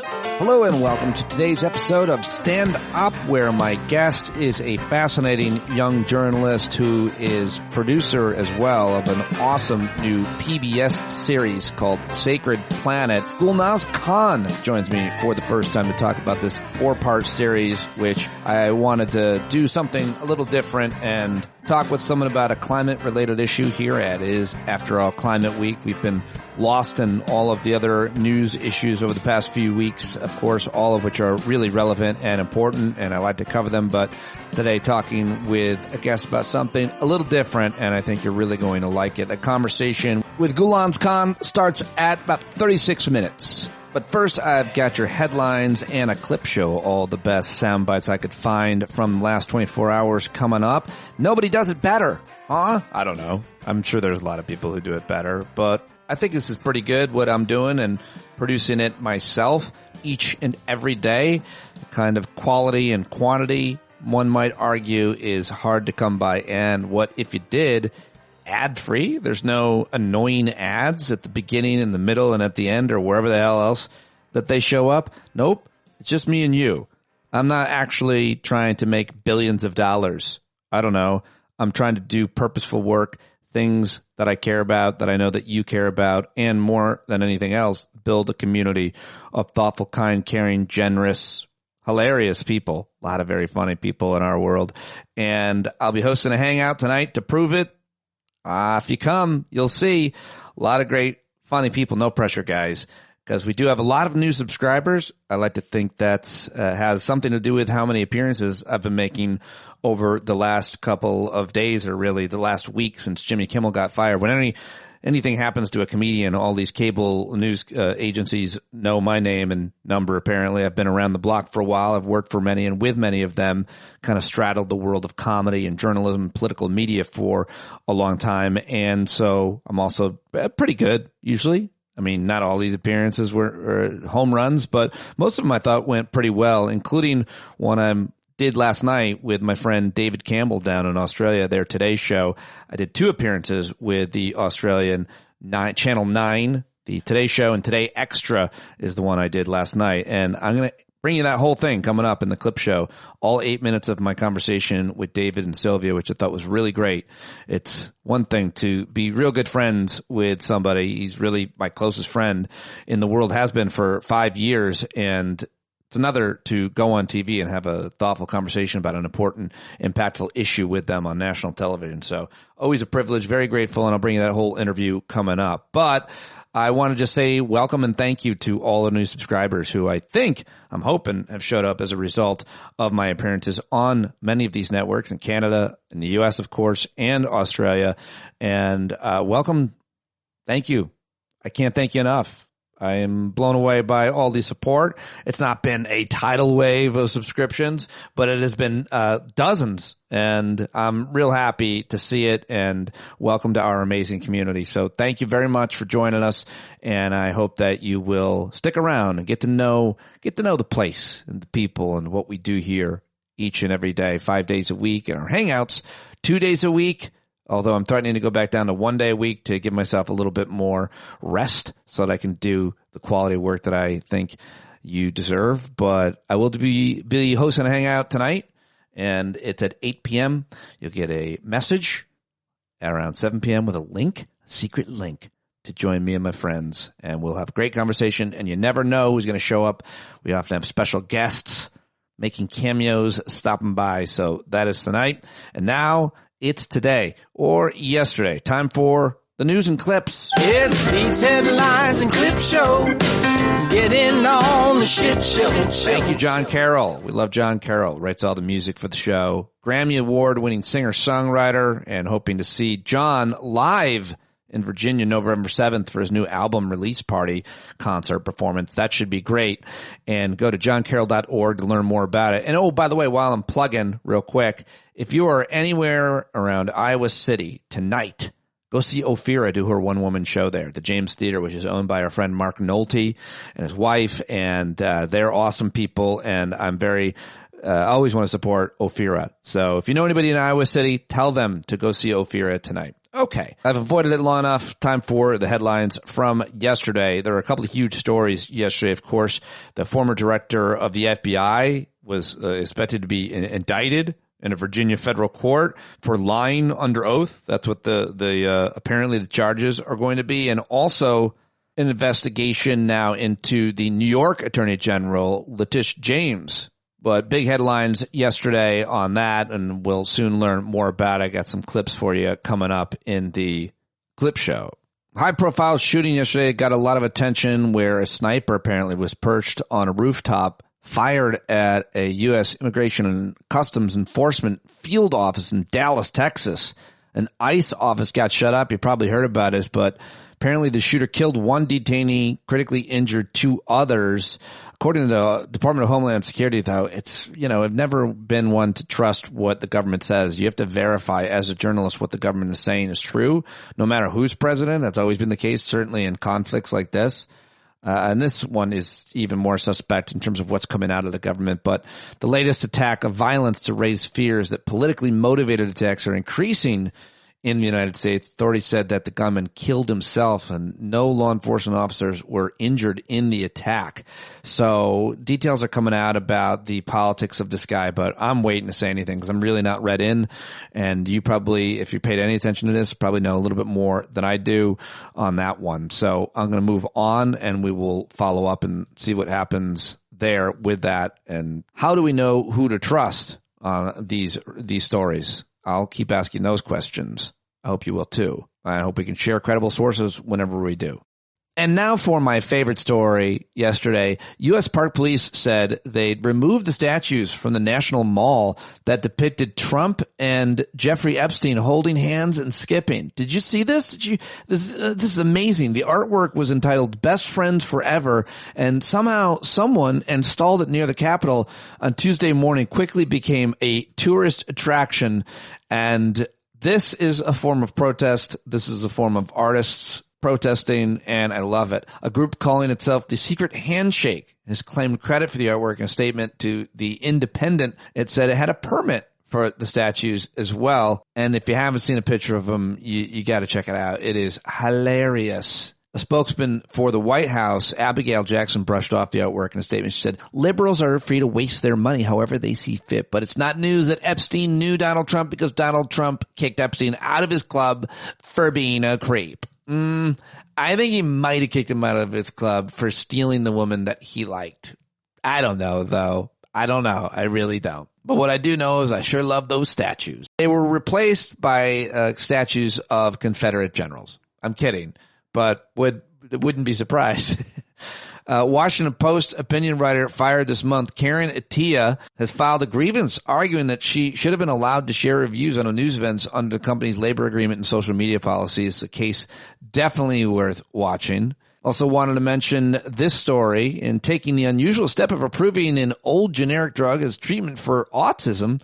Hello and welcome to today's episode of Stand Up, where my guest is a fascinating young journalist who is producer as well of an awesome new PBS series called Sacred Planet. Gulnaz Khan joins me for the first time to talk about this 4-part series, which I wanted to do something a little different and talk with someone about a climate-related issue here. It is, after all, Climate Week. We've been lost in all of the other news issues over the past few weeks, of course, all of which are really relevant and important, and I like to cover them. But today, talking with a guest about something a little different, and I think you're really going to like it. A conversation with Gulnaz Khan starts at about 36 minutes. But first, I've got your headlines and a clip show, all the best sound bites I could find from the last 24 hours coming up. Nobody does it better, huh? I don't know. I'm sure there's a lot of people who do it better, but I think this is pretty good, what I'm doing and producing it myself each and every day. The kind of quality and quantity, one might argue, is hard to come by. And what if you did ad-free? There's no annoying ads at the beginning, in the middle, and at the end, or wherever the hell else that they show up. Nope. It's just me and you. I'm not actually trying to make billions of dollars. I don't know. I'm trying to do purposeful work, things that I care about, that I know that you care about, and more than anything else, build a community of thoughtful, kind, caring, generous, hilarious people. A lot of very funny people in our world. And I'll be hosting a hangout tonight to prove it. If you come, you'll see a lot of great, funny people. No pressure, guys, because we do have a lot of new subscribers. I like to think that has something to do with how many appearances I've been making over the last couple of days, or really the last week since Jimmy Kimmel got fired. When anything happens to a comedian, all these cable news agencies know my name and number, apparently. I've been around the block for a while. I've worked for many, and with many of them, kind of straddled the world of comedy and journalism and political media for a long time. And so I'm also pretty good, usually. I mean, not all these appearances were home runs, but most of them I thought went pretty well, including one I did last night with my friend David Campbell down in Australia, their Today Show. I did 2 appearances with the Australian Channel 9, the Today Show, and Today Extra is the one I did last night. And I'm going to bring you that whole thing coming up in the clip show, all 8 minutes of my conversation with David and Sylvia, which I thought was really great. It's one thing to be real good friends with somebody. He's really my closest friend in the world, has been for 5 years, and it's another to go on TV and have a thoughtful conversation about an important, impactful issue with them on national television. So always a privilege, very grateful, and I'll bring you that whole interview coming up. But I want to just say welcome and thank you to all the new subscribers who I'm hoping have showed up as a result of my appearances on many of these networks in Canada, in the U.S., of course, and Australia. And welcome. Thank you. I can't thank you enough. I am blown away by all the support. It's not been a tidal wave of subscriptions, but it has been dozens, and I'm real happy to see it, and welcome to our amazing community. So thank you very much for joining us, and I hope that you will stick around and get to know the place and the people and what we do here each and every day, 5 days a week, and our hangouts 2 days a week. Although I'm threatening to go back down to 1 day a week to give myself a little bit more rest so that I can do the quality of work that I think you deserve. But I will be hosting a hangout tonight, and it's at 8 p.m. You'll get a message at around 7 p.m. with a secret link to join me and my friends. And we'll have a great conversation, and you never know who's going to show up. We often have special guests making cameos, stopping by. So that is tonight. And now it's today or yesterday. Time for the news and clips. It's Pete's Headlines and Clip Show. Get in on the shit show. Thank you, John Carroll. We love John Carroll. Writes all the music for the show. Grammy Award-winning singer-songwriter, and hoping to see John live in Virginia November 7th for his new album release party concert performance. That should be great. And go to johncarroll.org to learn more about it. And oh, by the way, while I'm plugging real quick, if you are anywhere around Iowa City tonight, go see Ophira do her one-woman show there at the James Theater, which is owned by our friend Mark Nolte and his wife. And they're awesome people. And I'm I always want to support Ophira. So if you know anybody in Iowa City, tell them to go see Ophira tonight. Okay, I've avoided it long enough. Time for the headlines from yesterday. There are a couple of huge stories yesterday, of course. The former director of the FBI was expected to be indicted in a Virginia federal court for lying under oath. That's what the apparently the charges are going to be. And also an investigation now into the New York Attorney General, Letitia James. But big headlines yesterday on that, and we'll soon learn more about it. I got some clips for you coming up in the clip show. High-profile shooting yesterday got a lot of attention where a sniper apparently was perched on a rooftop, fired at a U.S. Immigration and Customs Enforcement field office in Dallas, Texas. An ICE office got shut up. You probably heard about this, but apparently the shooter killed one detainee, critically injured two others. According to the Department of Homeland Security, though, it's, I've never been one to trust what the government says. You have to verify as a journalist what the government is saying is true, no matter who's president. That's always been the case, certainly in conflicts like this. And this one is even more suspect in terms of what's coming out of the government. But the latest attack of violence to raise fears that politically motivated attacks are increasing in the United States. Authorities said that the gunman killed himself and no law enforcement officers were injured in the attack. So details are coming out about the politics of this guy, but I'm waiting to say anything because I'm really not read in. And you probably, if you paid any attention to this, probably know a little bit more than I do on that one. So I'm going to move on and we will follow up and see what happens there with that. And how do we know who to trust on these stories? I'll keep asking those questions. I hope you will too. I hope we can share credible sources whenever we do. And now for my favorite story yesterday. U.S. Park Police said they'd removed the statues from the National Mall that depicted Trump and Jeffrey Epstein holding hands and skipping. Did you see this? This is amazing. The artwork was entitled Best Friends Forever, and somehow someone installed it near the Capitol on Tuesday morning, quickly became a tourist attraction. And this is a form of protest. This is a form of artists protesting, and I love it. A group calling itself the Secret Handshake has claimed credit for the artwork in a statement to The Independent. It said it had a permit for the statues as well. And if you haven't seen a picture of them, you got to check it out. It is hilarious. A spokesman for the White House, Abigail Jackson, brushed off the artwork in a statement. She said, liberals are free to waste their money however they see fit, but it's not news that Epstein knew Donald Trump because Donald Trump kicked Epstein out of his club for being a creep. I think he might have kicked him out of his club for stealing the woman that he liked. I don't know, though. I don't know. I really don't. But what I do know is I sure love those statues. They were replaced by statues of Confederate generals. I'm kidding, but wouldn't be surprised. Washington Post opinion writer fired this month, Karen Attiah, has filed a grievance arguing that she should have been allowed to share her views on news events under the company's labor agreement and social media policies. A case definitely worth watching. Also wanted to mention this story. In taking the unusual step of approving an old generic drug as treatment for autism,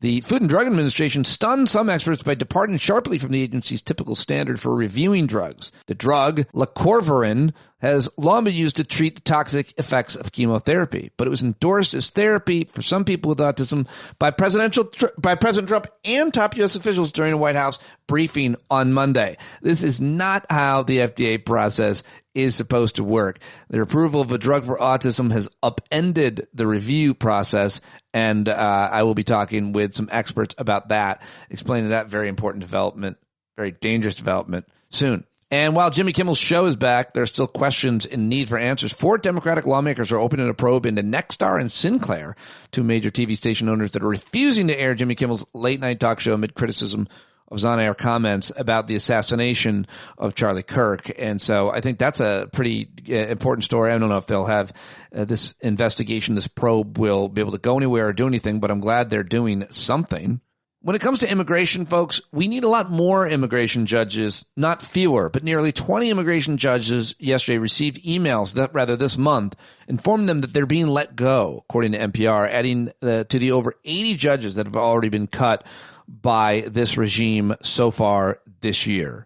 the Food and Drug Administration stunned some experts by departing sharply from the agency's typical standard for reviewing drugs. The drug, lacorvarin, has long been used to treat the toxic effects of chemotherapy, but it was endorsed as therapy for some people with autism by President Trump and top U.S. officials during a White House briefing on Monday. This is not how the FDA process is supposed to work. Their approval of a drug for autism has upended the review process, and I will be talking with some experts about that, explaining that very important development, very dangerous development soon. And while Jimmy Kimmel's show is back, there are still questions in need for answers. 4 Democratic lawmakers are opening a probe into Nexstar and Sinclair, 2 major TV station owners that are refusing to air Jimmy Kimmel's late-night talk show amid criticism of his on-air comments about the assassination of Charlie Kirk. And so I think that's a pretty important story. I don't know if they'll have this investigation, this probe will be able to go anywhere or do anything, but I'm glad they're doing something. When it comes to immigration, folks, we need a lot more immigration judges, not fewer, but nearly 20 immigration judges yesterday received emails this month informing them that they're being let go, according to NPR, adding to the over 80 judges that have already been cut by this regime so far this year.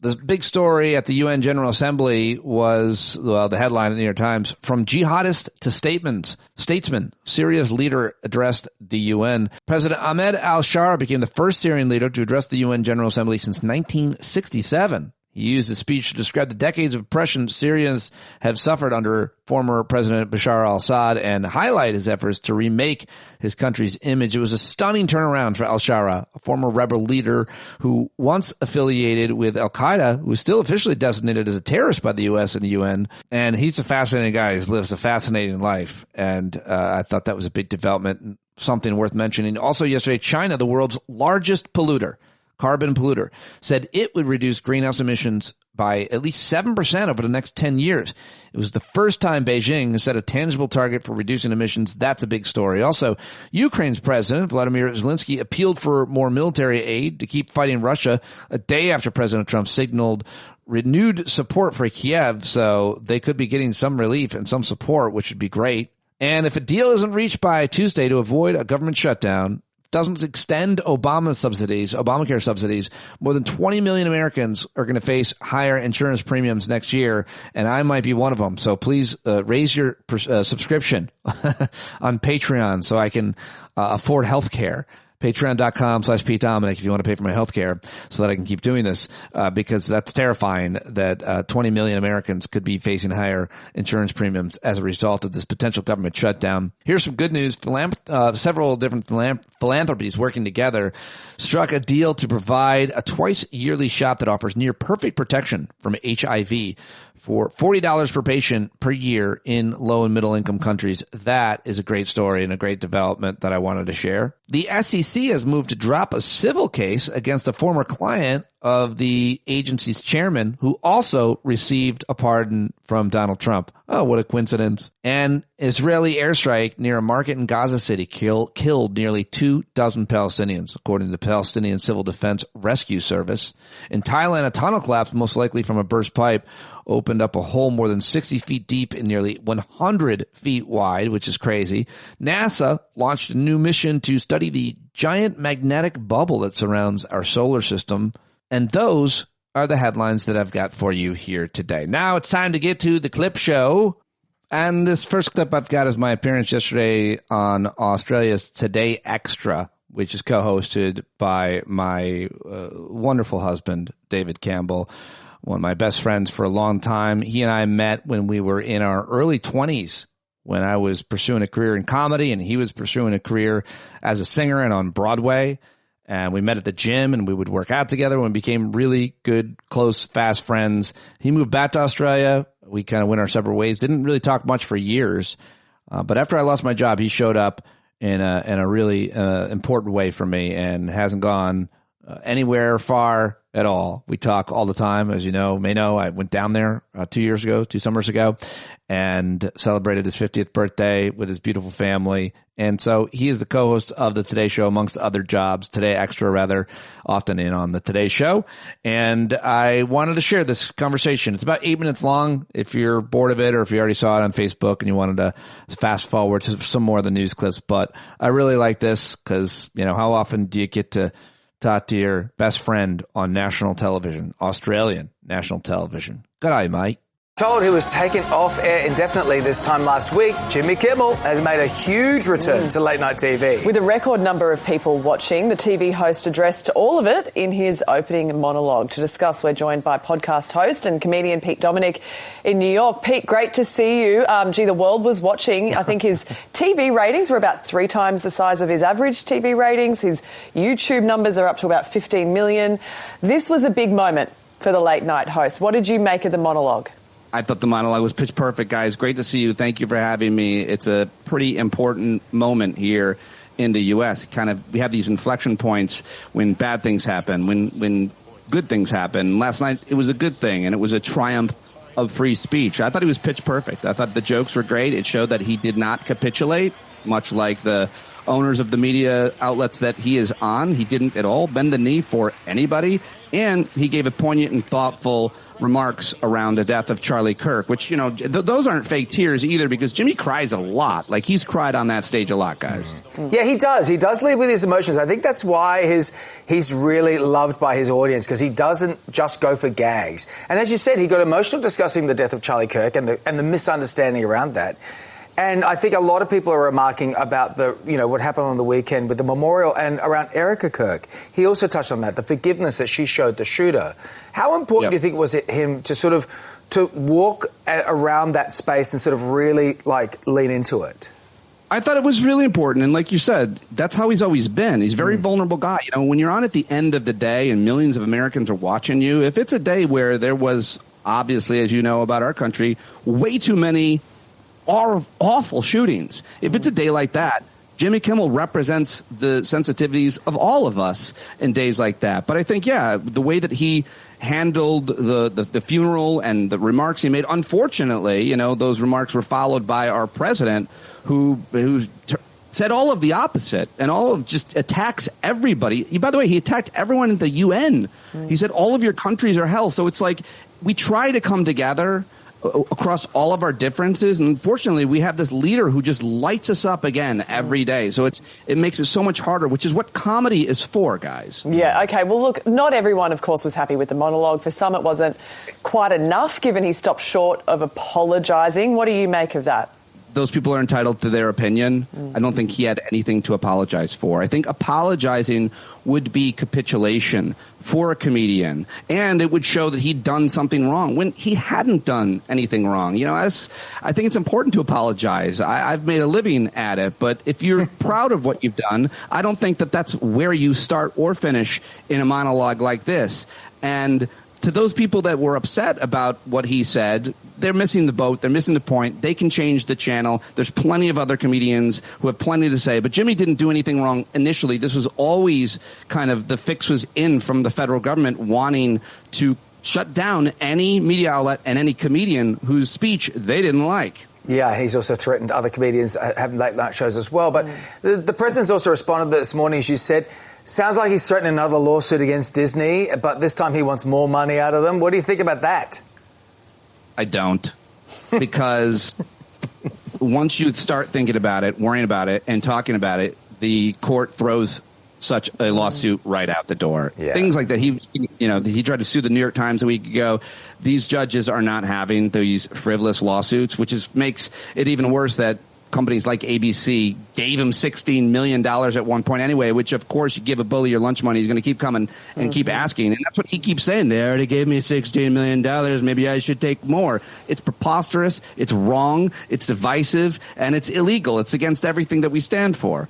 The big story at the UN General Assembly was, well, the headline in the New York Times, from jihadist to statesman, Syria's leader addressed the UN. President Ahmed al-Shara became the first Syrian leader to address the UN General Assembly since 1967. He used his speech to describe the decades of oppression Syrians have suffered under former President Bashar al-Assad and highlight his efforts to remake his country's image. It was a stunning turnaround for al-Shara, a former rebel leader who once affiliated with al-Qaeda, who was still officially designated as a terrorist by the U.S. and the UN. And he's a fascinating guy who lives a fascinating life. And I thought that was a big development, something worth mentioning. Also yesterday, China, the world's largest polluter, carbon polluter, said it would reduce greenhouse emissions by at least 7% over the next 10 years. It was the first time Beijing has set a tangible target for reducing emissions. That's a big story. Also, Ukraine's president, Vladimir Zelensky, appealed for more military aid to keep fighting Russia a day after President Trump signaled renewed support for Kiev, so they could be getting some relief and some support, which would be great. And if a deal isn't reached by Tuesday to avoid a government shutdown, doesn't extend Obamacare subsidies, more than 20 million Americans are going to face higher insurance premiums next year, and I might be one of them. So please raise your subscription on Patreon so I can afford health care. Patreon.com/PeteDominic if you want to pay for my health care so that I can keep doing this, because that's terrifying that 20 million Americans could be facing higher insurance premiums as a result of this potential government shutdown. Here's some good news. Several different philanthropies working together struck a deal to provide a twice-yearly shot that offers near-perfect protection from HIV for $40 per patient per year in low and middle income countries. That is a great story and a great development that I wanted to share. The SEC has moved to drop a civil case against a former client of the agency's chairman who also received a pardon from Donald Trump. Oh, what a coincidence. An Israeli airstrike near a market in Gaza City killed nearly 24 Palestinians, according to the Palestinian Civil Defense Rescue Service. In Thailand, a tunnel collapse, most likely from a burst pipe, opened up a hole more than 60 feet deep and nearly 100 feet wide, which is crazy. NASA launched a new mission to study the giant magnetic bubble that surrounds our solar system. And those are the headlines that I've got for you here today. Now it's time to get to the clip show. And this first clip I've got is my appearance yesterday on Australia's Today Extra, which is co-hosted by my wonderful husband, David Campbell, one of my best friends for a long time. He and I met when we were in our early 20s, when I was pursuing a career in comedy and he was pursuing a career as a singer and on Broadway. And we met at the gym and we would work out together and we became really good, close, fast friends. He moved back to Australia. We kind of went our separate ways. Didn't really talk much for years. But after I lost my job, he showed up in a really important way for me and hasn't gone anywhere far at all. We talk all the time, as you may know. I went down there 2 summers ago, and celebrated his 50th birthday with his beautiful family. And so he is the co-host of the Today Show, amongst other jobs. Today Extra, rather, often in on the Today Show. And I wanted to share this conversation. It's about 8 minutes long. If you're bored of it, or if you already saw it on Facebook and you wanted to fast forward to some more of the news clips. But I really like this because, how often do you get to talk to your best friend on national television, Australian national television? Good eye, mate. Told he was taken off air indefinitely this time last week, Jimmy Kimmel has made a huge return to late night TV. With a record number of people watching, the TV host addressed all of it in his opening monologue. To discuss, we're joined by podcast host and comedian Pete Dominic in New York. Pete, great to see you. The world was watching. I think his TV ratings were about 3 times the size of his average TV ratings. His YouTube numbers are up to about 15 million. This was a big moment for the late night host. What did you make of the monologue? I thought the monologue was pitch perfect, guys. Great to see you. Thank you for having me. It's a pretty important moment here in the U.S. We have these inflection points when bad things happen, when good things happen. Last night, it was a good thing, and it was a triumph of free speech. I thought he was pitch perfect. I thought the jokes were great. It showed that he did not capitulate, much like the owners of the media outlets that he is on. He didn't at all bend the knee for anybody, and he gave a poignant and thoughtful remarks around the death of Charlie Kirk, which, those aren't fake tears either, because Jimmy cries a lot. Like, he's cried on that stage a lot, guys. Yeah, he does. He does lead with his emotions. I think that's why he's really loved by his audience, because he doesn't just go for gags. And as you said, he got emotional discussing the death of Charlie Kirk and the misunderstanding around that. And I think a lot of people are remarking about what happened on the weekend with the memorial and around Erica Kirk. He also touched on that, the forgiveness that she showed the shooter. How important do you think was it him to walk around that space and sort of really lean into it? I thought it was really important. And like you said, that's how he's always been. He's a very vulnerable guy. When you're on at the end of the day and millions of Americans are watching you, if it's a day where there was, obviously, as you know about our country, way too many awful shootings. If it's a day like that, Jimmy Kimmel represents the sensitivities of all of us in days like that. But I think, the way that he handled the funeral and the remarks he made, unfortunately, those remarks were followed by our president, who said all of the opposite and all of just attacks everybody. By the way, he attacked everyone in the UN. He said all of your countries are hell. So it's like we try to come together across all of our differences, and unfortunately we have this leader who just lights us up again every day. So it makes it so much harder, which is what comedy is for, guys. Yeah, okay. Well, look, not everyone, of course, was happy with the monologue. For some, it wasn't quite enough, given he stopped short of apologising. What do you make of that? Those people are entitled to their opinion. I don't think he had anything to apologize for. I think apologizing would be capitulation for a comedian, and it would show that he'd done something wrong when he hadn't done anything wrong. I think it's important to apologize. I've made a living at it, but if you're proud of what you've done, I don't think that that's where you start or finish in a monologue like this. And to those people that were upset about what he said, they're missing the boat. They're missing the point. They can change the channel. There's plenty of other comedians who have plenty to say. But Jimmy didn't do anything wrong initially. This was always kind of the fix was in from the federal government wanting to shut down any media outlet and any comedian whose speech they didn't like. Yeah, he's also threatened other comedians having late night shows as well. But the president's also responded this morning, as you said. Sounds like he's threatening another lawsuit against Disney, but this time he wants more money out of them. What do you think about that? I don't, because once you start thinking about it, worrying about it, and talking about it, the court throws such a lawsuit right out the door. Yeah. Things like that. He tried to sue the New York Times a week ago. These judges are not having these frivolous lawsuits, which makes it even worse that companies like ABC gave him $16 million at one point anyway, which, of course, you give a bully your lunch money, he's going to keep coming and keep asking. And that's what he keeps saying. They already gave me $16 million. Maybe I should take more. It's preposterous. It's wrong. It's divisive. And it's illegal. It's against everything that we stand for.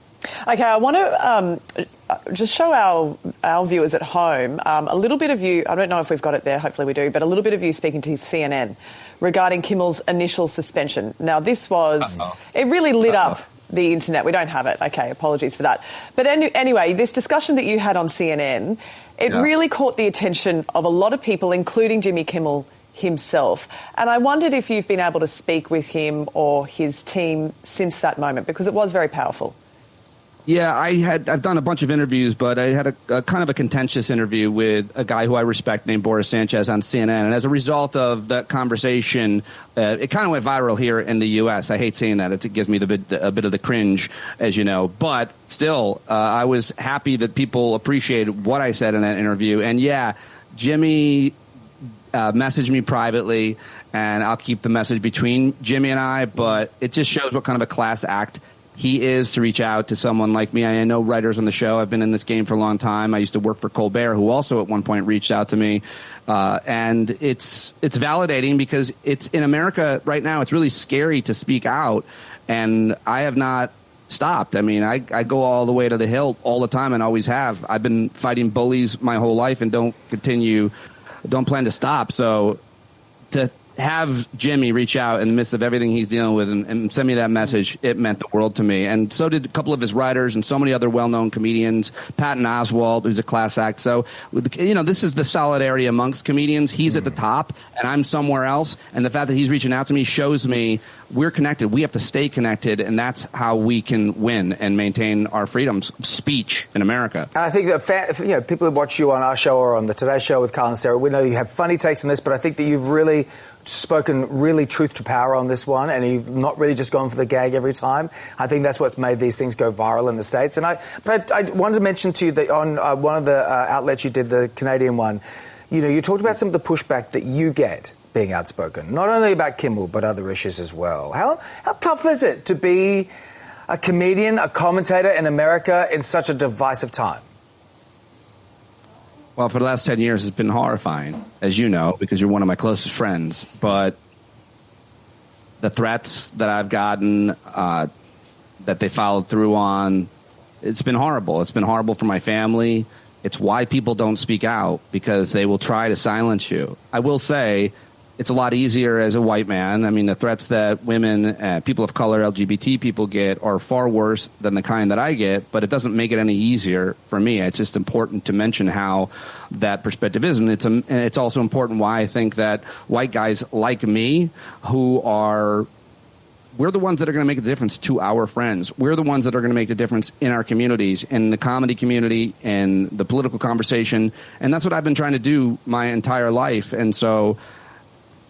Okay, I want to just show our viewers at home a little bit of you. I don't know if we've got it there. Hopefully we do. But a little bit of you speaking to CNN regarding Kimmel's initial suspension. Now, this was it really lit up the internet. We don't have it. Okay, apologies for that. But anyway, this discussion that you had on CNN, it really caught the attention of a lot of people, including Jimmy Kimmel himself. And I wondered if you've been able to speak with him or his team since that moment, because it was very powerful. Yeah, I've done a bunch of interviews, but I had a kind of a contentious interview with a guy who I respect named Boris Sanchez on CNN. And as a result of that conversation, it kind of went viral here in the U.S. I hate saying that. It gives me a bit of the cringe, as you know. But still, I was happy that people appreciated what I said in that interview. And yeah, Jimmy messaged me privately, and I'll keep the message between Jimmy and I. But it just shows what kind of a class act he is to reach out to someone like me. I know writers on the show. I've been in this game for a long time. I used to work for Colbert, who also at one point reached out to me. And it's validating, because it's in America right now. It's really scary to speak out. And I have not stopped. I mean, I go all the way to the hill all the time and always have. I've been fighting bullies my whole life and don't plan to stop. So to have Jimmy reach out in the midst of everything he's dealing with and send me that message, it meant the world to me. And so did a couple of his writers and so many other well-known comedians, Patton Oswalt, who's a class act. So, this is the solidarity amongst comedians. He's at the top and I'm somewhere else. And the fact that he's reaching out to me shows me we're connected. We have to stay connected, and that's how we can win and maintain our freedoms of speech in America. And I think that people who watch you on our show or on the Today Show with Carl and Sarah, we know you have funny takes on this, but I think that you've really spoken really truth to power on this one, and you've not really just gone for the gag every time. I think that's what's made these things go viral in the States. And I wanted to mention to you that on one of the outlets you did, the Canadian one, you talked about some of the pushback that you get being outspoken, not only about Kimmel, but other issues as well. How tough is it to be a comedian, a commentator in America in such a divisive time? Well, for the last 10 years, it's been horrifying, as you know, because you're one of my closest friends. But the threats that I've gotten, that they followed through on, it's been horrible. It's been horrible for my family. It's why people don't speak out, because they will try to silence you. I will say it's a lot easier as a white man. I mean, the threats that women, people of color, LGBT people get are far worse than the kind that I get, but it doesn't make it any easier for me. It's just important to mention how that perspective is. And it's also important why I think that white guys like me we're the ones that are going to make a difference to our friends. We're the ones that are going to make the difference in our communities, in the comedy community, and the political conversation. And that's what I've been trying to do my entire life. And so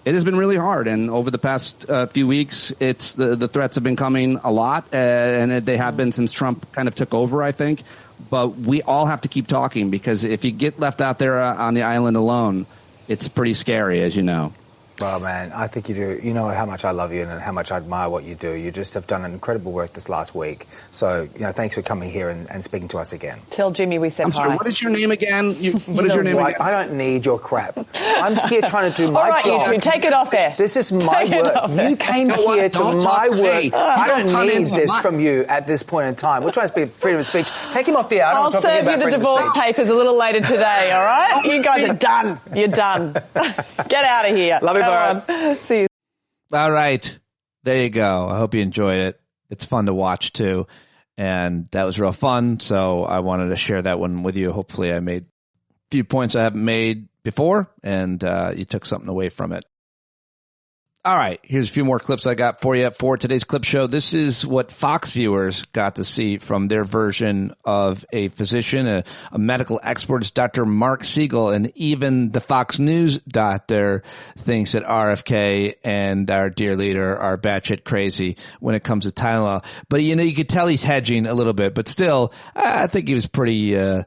it has been really hard, and over the past few weeks, the threats have been coming a lot, and they have been since Trump kind of took over, I think. But we all have to keep talking, because if you get left out there on the island alone, it's pretty scary, as you know. Well, man, I think you do. You know how much I love you and how much I admire what you do. You just have done an incredible work this last week. So, thanks for coming here and speaking to us again. Tell Jimmy we said hi. I'm sorry, what is your name again? What is your name again? I don't need your crap. I'm here trying to do my job. All right, job. you two, take it off air. This is my work. You came here to my work. I don't need this from you at this point in time. We're trying to speak freedom of speech. Take him off the air. I'll serve you the divorce papers a little later today, all right? You guys are done. You're done. Get out of here. Love you, Byron. See you. All right. There you go. I hope you enjoyed it. It's fun to watch, too. And that was real fun. So I wanted to share that one with you. Hopefully I made a few points I haven't made before, and you took something away from it. All right, here's a few more clips I got for you for today's clip show. This is what Fox viewers got to see from their version of a physician, a medical expert. It's Dr. Mark Siegel, and even the Fox News doctor thinks that RFK and our dear leader are batshit crazy when it comes to Tylenol. But, you could tell he's hedging a little bit, but still, I think he was pretty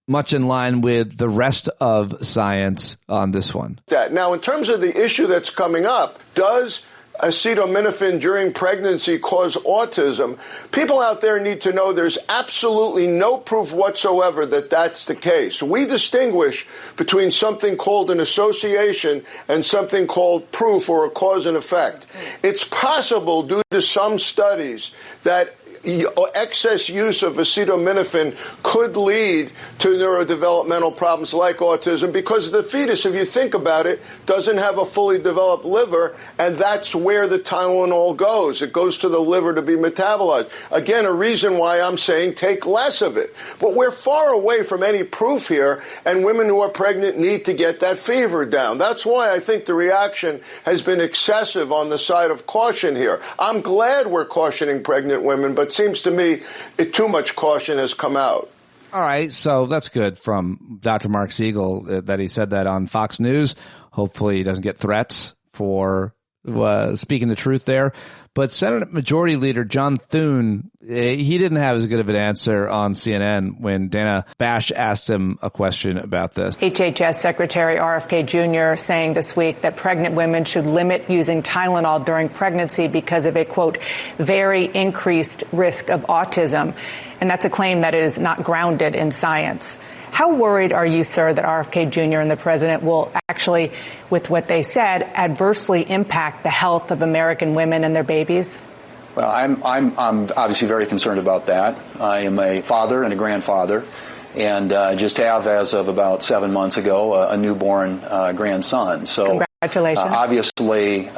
much in line with the rest of science on this one. Now, in terms of the issue that's coming up, does acetaminophen during pregnancy cause autism? People out there need to know there's absolutely no proof whatsoever that that's the case. We distinguish between something called an association and something called proof or a cause and effect. It's possible, due to some studies, that excess use of acetaminophen could lead to neurodevelopmental problems like autism, because the fetus, if you think about it, doesn't have a fully developed liver, and that's where the Tylenol goes. It goes to the liver to be metabolized. Again, a reason why I'm saying take less of it. But we're far away from any proof here, and women who are pregnant need to get that fever down. That's why I think the reaction has been excessive on the side of caution here. I'm glad we're cautioning pregnant women, but seems to me too much caution has come out. All right, so that's good from Dr. Mark Siegel that he said that on Fox News. Hopefully he doesn't get threats for speaking the truth there. But Senate Majority Leader John Thune, he didn't have as good of an answer on CNN when Dana Bash asked him a question about this. HHS Secretary RFK Jr. saying this week that pregnant women should limit using Tylenol during pregnancy because of a, quote, very increased risk of autism. And that's a claim that is not grounded in science. How worried are you, sir, that RFK Jr. and the president will actually, with what they said, adversely impact the health of American women and their babies? Well, I'm obviously very concerned about that. I am a father and a grandfather, and just have, as of about 7 months ago, a newborn grandson. So, congratulations. Obviously,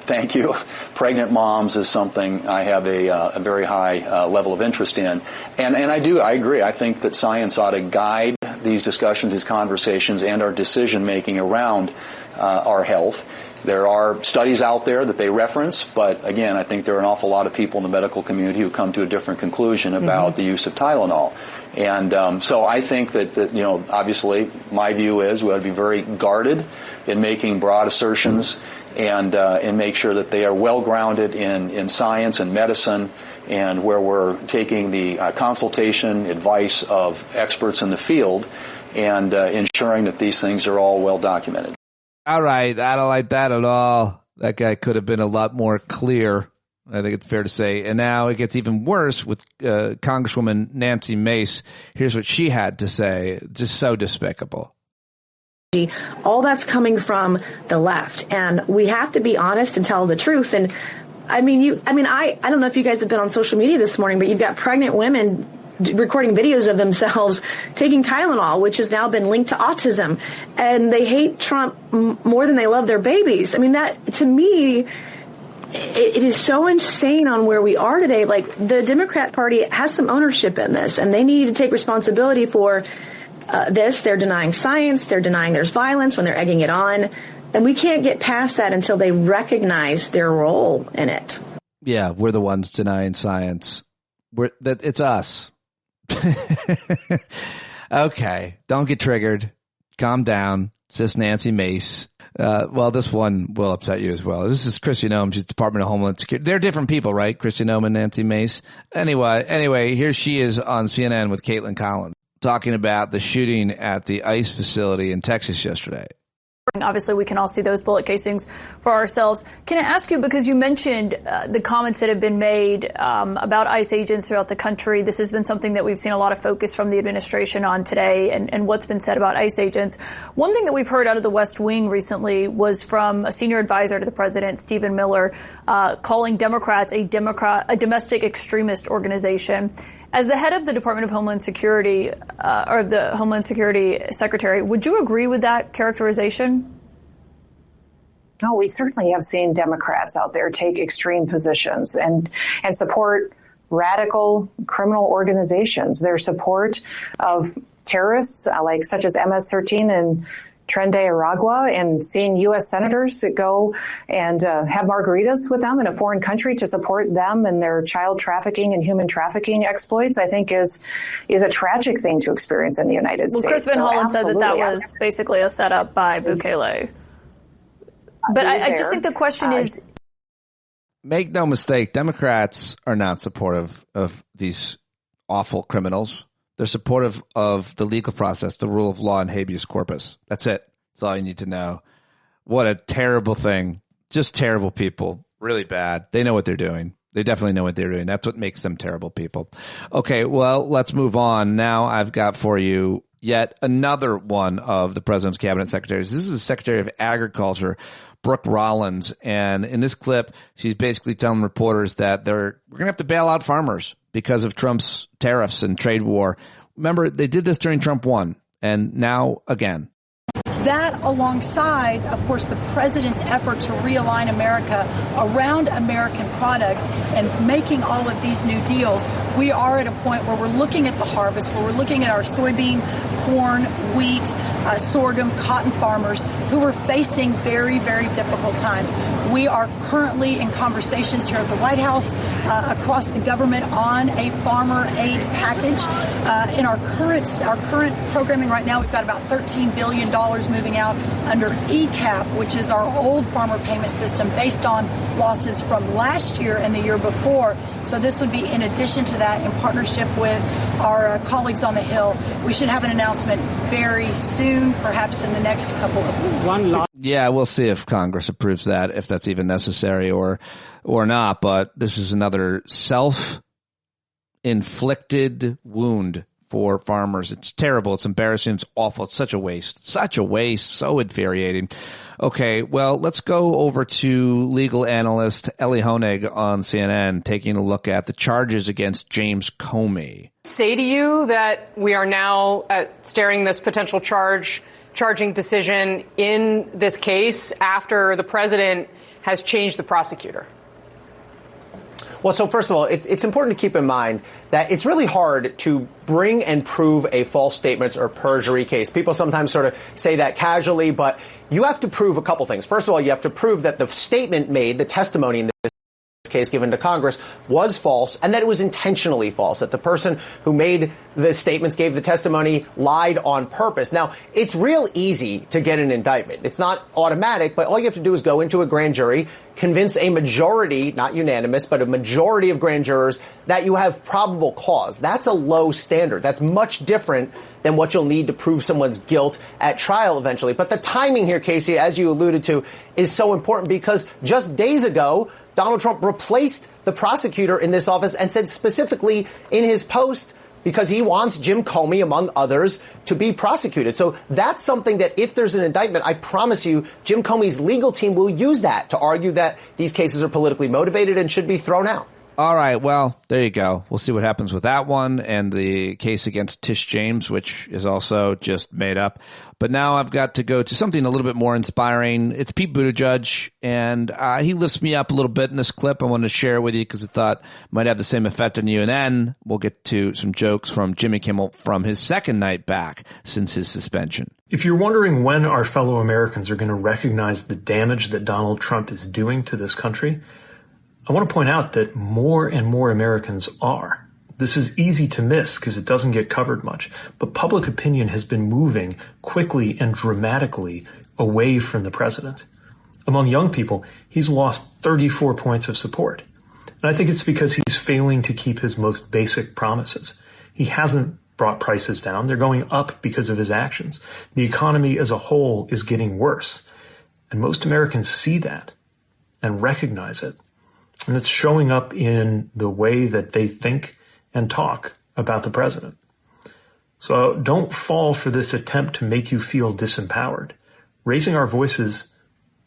Thank you. Pregnant moms is something I have a very high level of interest in. And I agree. I think that science ought to guide these discussions, these conversations, and our decision-making around our health. There are studies out there that they reference, but again, I think there are an awful lot of people in the medical community who come to a different conclusion about the use of Tylenol. And so I think that, obviously my view is we ought to be very guarded in making broad assertions and make sure that they are well grounded in science and medicine, and where we're taking the consultation, advice of experts in the field, and ensuring that these things are all well documented. All right, I don't like that at all. That guy could have been a lot more clear, I think it's fair to say. And now it gets even worse with Congresswoman Nancy Mace. Here's what she had to say. Just so despicable. All that's coming from the left, and we have to be honest and tell the truth. And I don't know if you guys have been on social media this morning, but you've got pregnant women recording videos of themselves taking Tylenol, which has now been linked to autism, and they hate Trump more than they love their babies. I mean, that, to me, it is so insane on where we are today. Like, the Democrat Party has some ownership in this, and they need to take responsibility for this. They're denying science. They're denying there's violence when they're egging it on. And we can't get past that until they recognize their role in it. Yeah, we're the ones denying science. It's us. Okay, don't get triggered. Calm down. It's just Nancy Mace. Well, this one will upset you as well. This is Kristi Noem. She's Department of Homeland Security. They're different people, right? Kristi Noem and Nancy Mace. Anyway, here she is on CNN with Caitlin Collins talking about the shooting at the ICE facility in Texas yesterday. Obviously, we can all see those bullet casings for ourselves. Can I ask you, because you mentioned the comments that have been made about ICE agents throughout the country. This has been something that we've seen a lot of focus from the administration on today, and what's been said about ICE agents. One thing that we've heard out of the West Wing recently was from a senior advisor to the president, Stephen Miller, calling Democrats a domestic extremist organization. As the head of the Department of Homeland Security, or the Homeland Security Secretary, would you agree with that characterization? No, we certainly have seen Democrats out there take extreme positions and support radical criminal organizations. Their support of terrorists such as MS-13 and Tren de Aragua, and seeing U.S. senators go and have margaritas with them in a foreign country to support them and their child trafficking and human trafficking exploits, I think is a tragic thing to experience in the United States. Well, Chris Van Hollen said that was basically a setup by Bukele. But I just think the question is... Make no mistake, Democrats are not supportive of these awful criminals. They're supportive of the legal process, the rule of law, and habeas corpus. That's it. That's all you need to know. What a terrible thing. Just terrible people. Really bad. They know what they're doing. They definitely know what they're doing. That's what makes them terrible people. Okay, well, let's move on. Now I've got for you yet another one of the president's cabinet secretaries. This is the Secretary of Agriculture, Brooke Rollins. And in this clip, she's basically telling reporters that we're going to have to bail out farmers because of Trump's tariffs and trade war. Remember, they did this during Trump 1, and now again. That alongside, of course, the president's effort to realign America around American products and making all of these new deals, we are at a point where we're looking at the harvest, where we're looking at our soybean, corn, wheat, sorghum, cotton farmers who are facing very, very difficult times. We are currently in conversations here at the White House, across the government, on a farmer aid package. In our current programming right now, we've got about $13 billion moving out under ECAP, which is our old farmer payment system based on losses from last year and the year before. So this would be in addition to that, in partnership with our colleagues on the Hill. We should have an announcement very soon, perhaps in the next couple of weeks. Yeah, we'll see if Congress approves that, if that's even necessary or not. But this is another self-inflicted wound for farmers. It's terrible. It's embarrassing. It's awful. It's such a waste. So infuriating. Okay, well, let's go over to legal analyst Ellie Honig on CNN, taking a look at the charges against James Comey. Say to you that we are now staring this potential charging decision in this case after the president has changed the prosecutor? Well, so first of all, it's important to keep in mind that it's really hard to bring and prove a false statement or perjury case. People sometimes sort of say that casually, but you have to prove a couple things. First of all, you have to prove that the statement made, the testimony in this case given to Congress, was false, and that it was intentionally false, that the person who made the statements, gave the testimony, lied on purpose. Now, it's real easy to get an indictment. It's not automatic, but all you have to do is go into a grand jury, convince a majority, not unanimous, but a majority of grand jurors that you have probable cause. That's a low standard. That's much different than what you'll need to prove someone's guilt at trial eventually. But the timing here, Casey, as you alluded to, is so important because just days ago, Donald Trump replaced the prosecutor in this office and said specifically in his post, because he wants Jim Comey, among others, to be prosecuted. So that's something that if there's an indictment, I promise you, Jim Comey's legal team will use that to argue that these cases are politically motivated and should be thrown out. All right. Well, there you go. We'll see what happens with that one and the case against Tish James, which is also just made up. But now I've got to go to something a little bit more inspiring. It's Pete Buttigieg, and he lifts me up a little bit in this clip. I wanted to share with you because I thought it might have the same effect on you. And then we'll get to some jokes from Jimmy Kimmel from his second night back since his suspension. If you're wondering when our fellow Americans are going to recognize the damage that Donald Trump is doing to this country, I want to point out that more and more Americans are. This is easy to miss because it doesn't get covered much, but public opinion has been moving quickly and dramatically away from the president. Among young people, he's lost 34 points of support. And I think it's because he's failing to keep his most basic promises. He hasn't brought prices down. They're going up because of his actions. The economy as a whole is getting worse. And most Americans see that and recognize it. And it's showing up in the way that they think and talk about the president. So don't fall for this attempt to make you feel disempowered. Raising our voices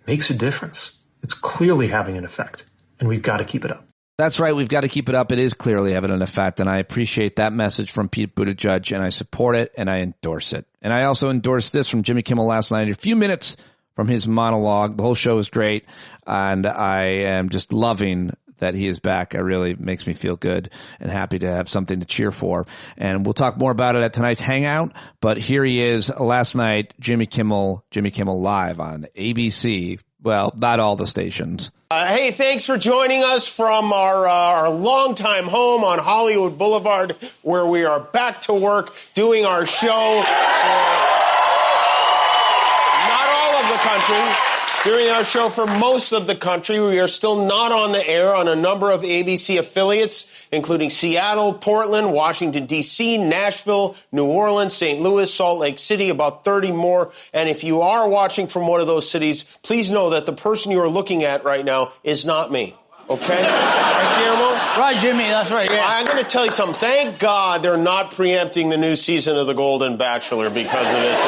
makes a difference. It's clearly having an effect, and we've got to keep it up. That's right. We've got to keep it up. It is clearly having an effect, and I appreciate that message from Pete Buttigieg, and I support it, and I endorse it. And I also endorse this from Jimmy Kimmel last night. A few minutes from his monologue. The whole show is great, and I am just loving that he is back. It really makes me feel good and happy to have something to cheer for. And we'll talk more about it at tonight's Hangout. But here he is last night, Jimmy Kimmel Live on ABC. Well, not all the stations. Hey, thanks for joining us from our longtime home on Hollywood Boulevard, where we are back to work doing our show. Not all of the country. Doing our show for most of the country. We are still not on the air on a number of ABC affiliates, including Seattle, Portland, Washington, D.C., Nashville, New Orleans, St. Louis, Salt Lake City, about 30 more. And if you are watching from one of those cities, please know that the person you are looking at right now is not me. Okay? Right, Guillermo? Right, Jimmy, that's right, yeah. I'm going to tell you something. Thank God they're not preempting the new season of The Golden Bachelor because of this.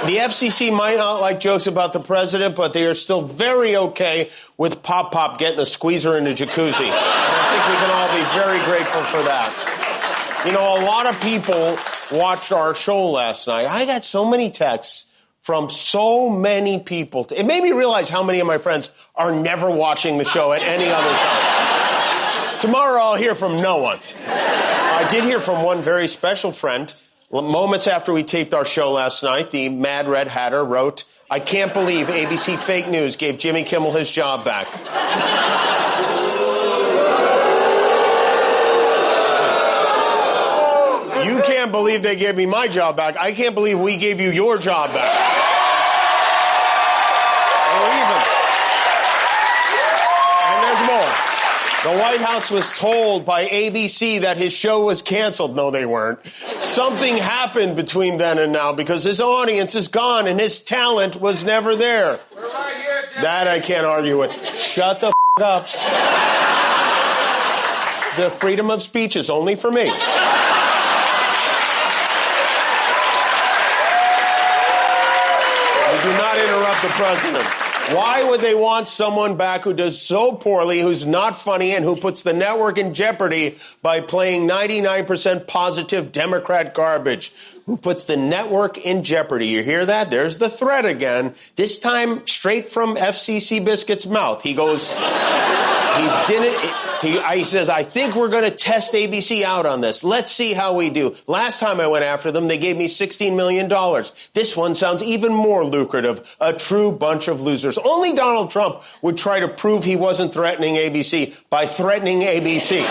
The FCC might not like jokes about the president, but they are still very okay with Pop getting a squeezer in the jacuzzi. And I think we can all be very grateful for that. You know, a lot of people watched our show last night. I got so many texts from so many people. It made me realize how many of my friends are never watching the show at any other time. Tomorrow I'll hear from no one. I did hear from one very special friend. Moments after we taped our show last night, the Mad Red Hatter wrote, "I can't believe ABC Fake News gave Jimmy Kimmel his job back." You can't believe they gave me my job back. I can't believe we gave you your job back. Or even. And there's more. The White House was told by ABC that his show was canceled. No, they weren't. Something happened between then and now because his audience is gone and his talent was never there. We're right here, Jimmy. That I can't argue with. Shut the up. The freedom of speech is only for me. Do not interrupt the president. Why would they want someone back who does so poorly, who's not funny, and who puts the network in jeopardy by playing 99% positive Democrat garbage? who puts the network in jeopardy. You hear that? There's the threat again. This time straight from FCC Biscuit's mouth. He goes, he says, I think we're going to test ABC out on this. Let's see how we do. Last time I went after them, they gave me $16 million. This one sounds even more lucrative. A true bunch of losers. Only Donald Trump would try to prove he wasn't threatening ABC by threatening ABC.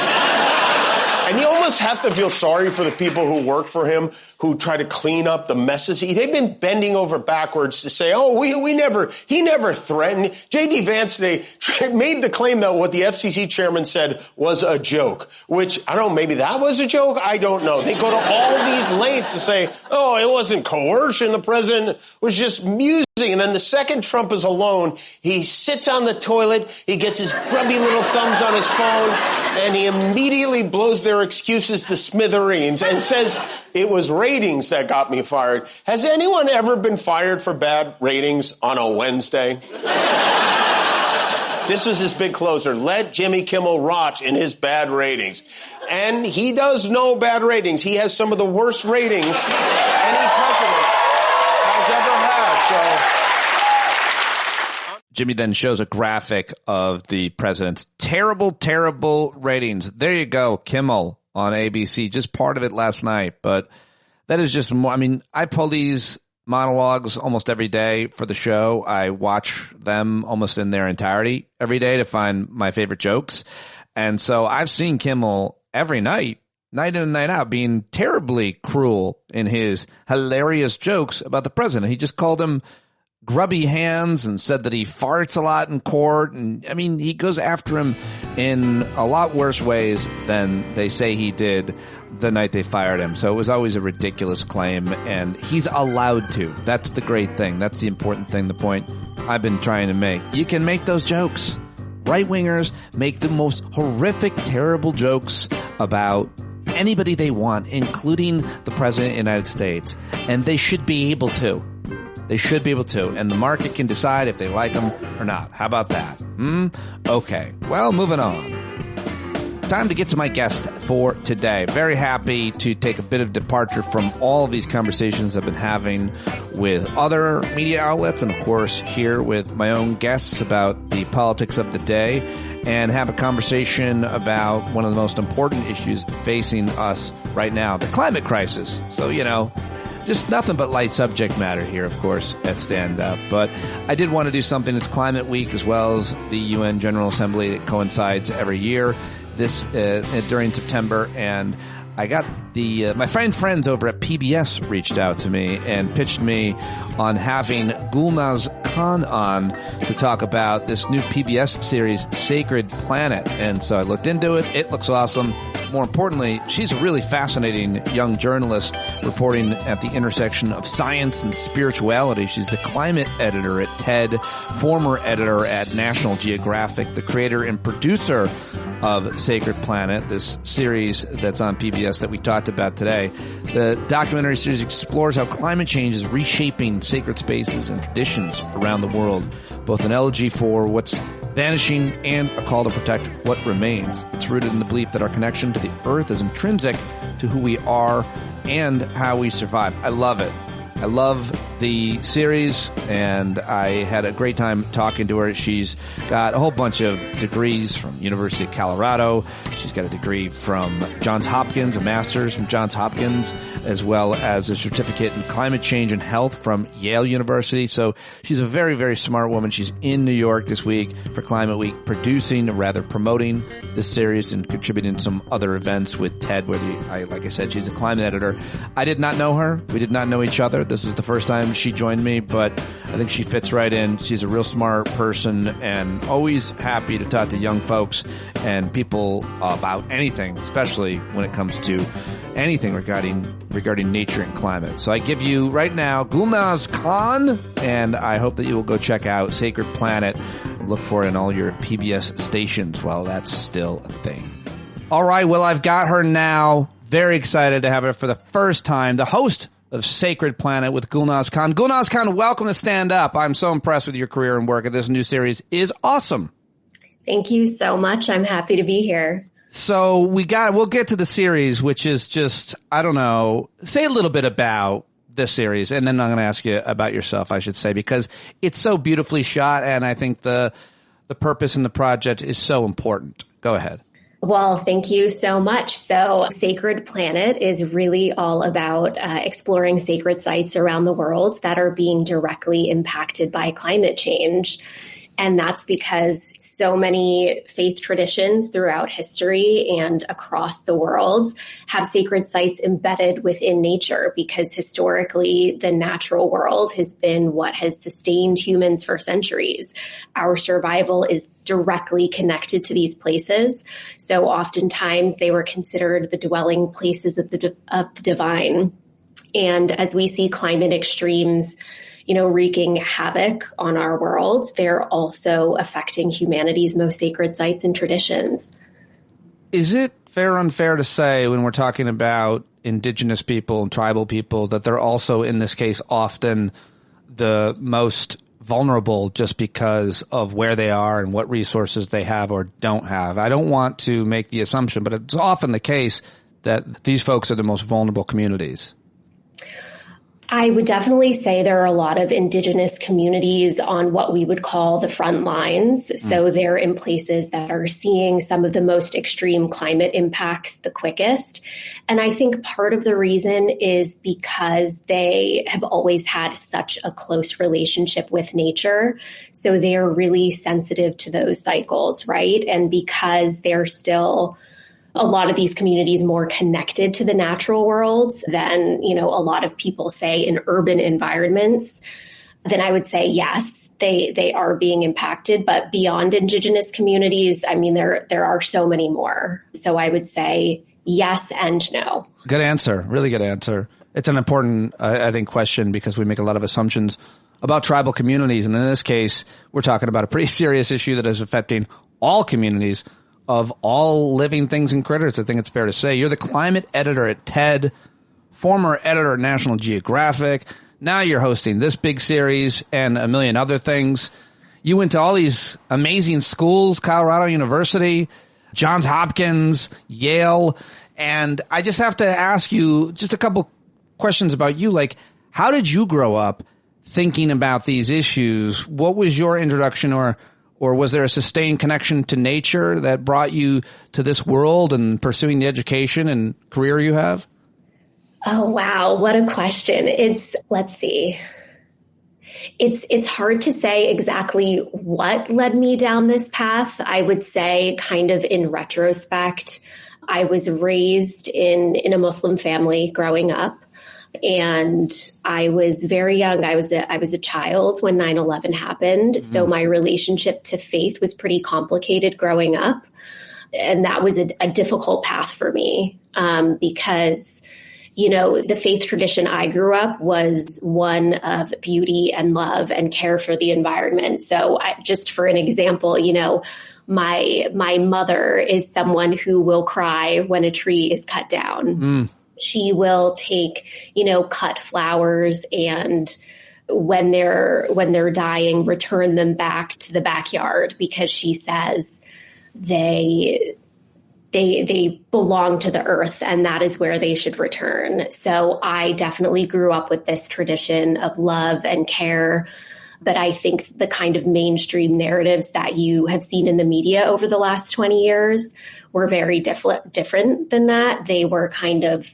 And you almost have to feel sorry for the people who work for him, who try to clean up the messes. They've been bending over backwards to say, he never threatened. J.D. Vance today made the claim that what the FCC chairman said was a joke, which, I don't know, maybe that was a joke? I don't know. They go to all these lengths to say, it wasn't coercion. The president was just musing. And then the second Trump is alone, he sits on the toilet, he gets his grubby little thumbs on his phone, and he immediately blows their excuses to smithereens and says, it was ratings that got me fired. Has anyone ever been fired for bad ratings on a Wednesday? This was his big closer. Let Jimmy Kimmel rot in his bad ratings. And he does know bad ratings. He has some of the worst ratings any president has ever had. So Jimmy then shows a graphic of the president's terrible ratings. There you go, Kimmel on ABC, just part of it last night. But that is just more. I mean, I pull these monologues almost every day for the show. I watch them almost in their entirety every day to find my favorite jokes. And so I've seen Kimmel every night in and night out, being terribly cruel in his hilarious jokes about the president. He just called him grubby hands and said that he farts a lot in court. And I mean, he goes after him in a lot worse ways than they say he did the night they fired him. So it was always a ridiculous claim, and he's allowed to. That's the great thing. That's the important thing, the point I've been trying to make. You can make those jokes. Right-wingers make the most horrific, terrible jokes about anybody they want, including the president of the United States. And they should be able to. They should be able to. And the market can decide if they like them or not. How about that? Okay. Well, moving on. Time to get to my guest for today. Very happy to take a bit of departure from all of these conversations I've been having with other media outlets and, of course, here with my own guests about the politics of the day, and have a conversation about one of the most important issues facing us right now, the climate crisis. So, just nothing but light subject matter here, of course, at Stand Up. But I did want to do something. It's Climate Week, as well as the UN General Assembly that coincides every year during September. And I got my friends over at PBS reached out to me and pitched me on having Gulnaz Khan on to talk about this new PBS series, Sacred Planet. And so I looked into it. It looks awesome. More importantly, she's a really fascinating young journalist reporting at the intersection of science and spirituality. She's the climate editor at TED, former editor at National Geographic, the creator and producer of Sacred Planet, this series that's on PBS that we talked about today. The documentary series explores how climate change is reshaping sacred spaces and traditions around the world, both an elegy for what's vanishing and a call to protect what remains. It's rooted in the belief that our connection to the earth is intrinsic to who we are and how we survive. I love it. I love the series, and I had a great time talking to her. She's got a whole bunch of degrees from University of Colorado. She's got a degree from Johns Hopkins, a master's from Johns Hopkins, as well as a certificate in climate change and health from Yale University. So she's a very, very smart woman. She's in New York this week for Climate Week, promoting this series and contributing to some other events with TED, where like I said, she's a climate editor. I did not know her. We did not know each other. This is the first time she joined me, but I think she fits right in. She's a real smart person and always happy to talk to young folks and people about anything, especially when it comes to anything regarding nature and climate. So I give you right now Gulnaz Khan, and I hope that you will go check out Sacred Planet. Look for it in all your PBS stations while that's still a thing. All right, well, I've got her now. Very excited to have her for the first time, the host of Sacred Planet with Gulnaz Khan. Gulnaz Khan, welcome to Stand Up. I'm so impressed with your career and work, and this new series is awesome. Thank you so much. I'm happy to be here. So we'll get to the series, which is just, I don't know, say a little bit about this series, and then I'm going to ask you about yourself, I should say, because it's so beautifully shot, and I think the purpose in the project is so important. Go ahead. Well, thank you so much. So Sacred Planet is really all about exploring sacred sites around the world that are being directly impacted by climate change. And that's because so many faith traditions throughout history and across the world have sacred sites embedded within nature, because historically the natural world has been what has sustained humans for centuries. Our survival is directly connected to these places. So oftentimes they were considered the dwelling places of the divine. And as we see climate extremes wreaking havoc on our world, they're also affecting humanity's most sacred sites and traditions. Is it fair or unfair to say, when we're talking about indigenous people and tribal people, that they're also, in this case, often the most vulnerable just because of where they are and what resources they have or don't have? I don't want to make the assumption, but it's often the case that these folks are the most vulnerable communities. I would definitely say there are a lot of indigenous communities on what we would call the front lines. So they're in places that are seeing some of the most extreme climate impacts the quickest. And I think part of the reason is because they have always had such a close relationship with nature. So they're really sensitive to those cycles, right? And because they're still a lot of these communities more connected to the natural world than, a lot of people say in urban environments, then I would say, yes, they are being impacted. But beyond indigenous communities, I mean, there are so many more. So I would say yes and no. Good answer. Really good answer. It's an important, I think, question, because we make a lot of assumptions about tribal communities. And in this case, we're talking about a pretty serious issue that is affecting all communities of all living things and critters. I think it's fair to say. You're the climate editor at TED, former editor at National Geographic. Now you're hosting this big series and a million other things. You went to all these amazing schools, Colorado University, Johns Hopkins, Yale. And I just have to ask you just a couple questions about you. Like, how did you grow up thinking about these issues? What was your introduction, or was there a sustained connection to nature that brought you to this world and pursuing the education and career you have? Oh, wow. What a question. Let's see. It's hard to say exactly what led me down this path. I would say, kind of in retrospect, I was raised in a Muslim family growing up. And I was very young. I was a child when 9/11 happened. So my relationship to faith was pretty complicated growing up. And that was a difficult path for me, because, the faith tradition I grew up was one of beauty and love and care for the environment. So just for an example, my mother is someone who will cry when a tree is cut down. She will take, cut flowers, and when they're dying, return them back to the backyard, because she says they belong to the earth, and that is where they should return. So I definitely grew up with this tradition of love and care. But I think the kind of mainstream narratives that you have seen in the media over the last 20 years were very different than that. They were kind of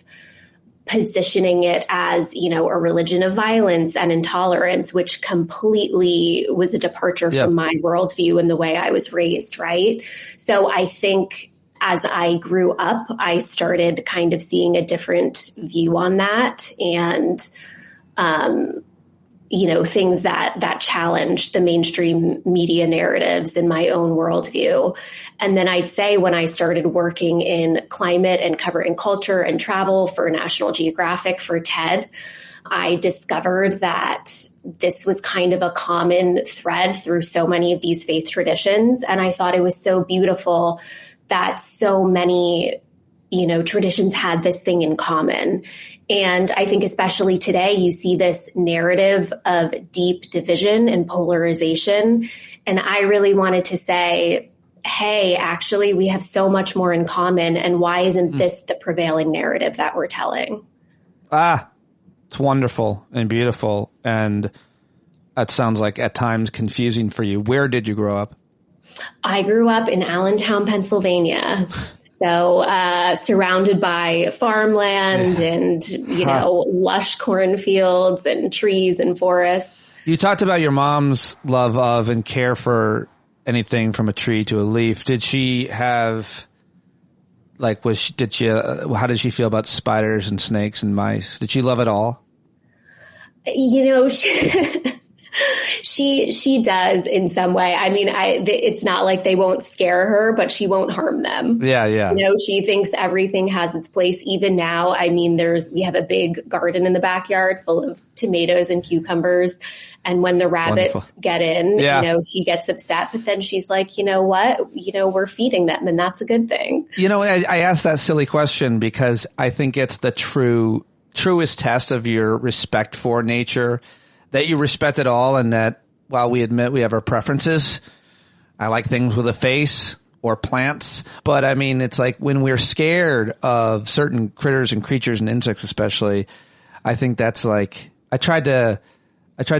positioning it as, a religion of violence and intolerance, which completely was a departure from my worldview and the way I was raised, right? So I think as I grew up, I started kind of seeing a different view on that, and things that challenged the mainstream media narratives in my own worldview. And then I'd say when I started working in climate and covering culture and travel for National Geographic, for TED, I discovered that this was kind of a common thread through so many of these faith traditions. And I thought it was so beautiful that so many traditions had this thing in common. And I think especially today, you see this narrative of deep division and polarization. And I really wanted to say, hey, actually, we have so much more in common. And why isn't this the prevailing narrative that we're telling? It's wonderful and beautiful. And that sounds like at times confusing for you. Where did you grow up? I grew up in Allentown, Pennsylvania. So surrounded by farmland and, lush cornfields and trees and forests. You talked about your mom's love of and care for anything from a tree to a leaf. Did she have, how did she feel about spiders and snakes and mice? Did she love it all? She does in some way. I mean, it's not like they won't scare her, but she won't harm them. Yeah. She thinks everything has its place. Even now, I mean, we have a big garden in the backyard full of tomatoes and cucumbers. And when the rabbits get in, she gets upset, but then she's like, you know what? We're feeding them and that's a good thing. I asked that silly question because I think it's the truest test of your respect for nature, that you respect it all, and that while we admit we have our preferences, I like things with a face or plants. But I mean, it's like when we're scared of certain critters and creatures and insects, especially, I think that's like, I tried to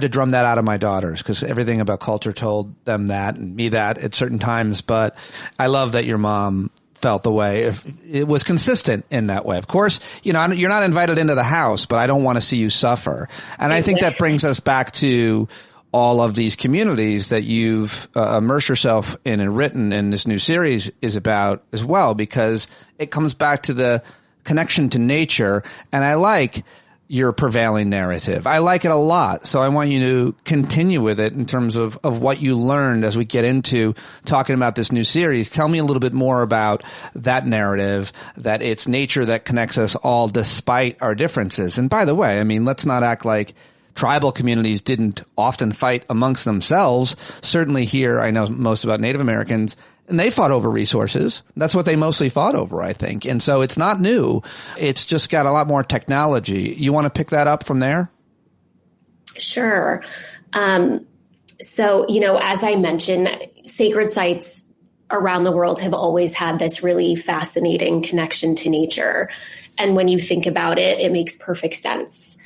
drum that out of my daughters because everything about culture told them that and me that at certain times. But I love that your mom felt the way. If it was consistent in that way. Of course, you're not invited into the house, but I don't want to see you suffer. And I think that brings us back to all of these communities that you've immersed yourself in and written in this new series is about as well, because it comes back to the connection to nature. And I like your prevailing narrative. I like it a lot. So I want you to continue with it in terms of what you learned as we get into talking about this new series. Tell me a little bit more about that narrative, that it's nature that connects us all despite our differences. And by the way, I mean, let's not act like tribal communities didn't often fight amongst themselves. Certainly here, I know most about Native Americans, and they fought over resources. That's what they mostly fought over, I think. And so it's not new. It's just got a lot more technology. You want to pick that up from there? Sure. So, as I mentioned, sacred sites around the world have always had this really fascinating connection to nature. And when you think about it, it makes perfect sense.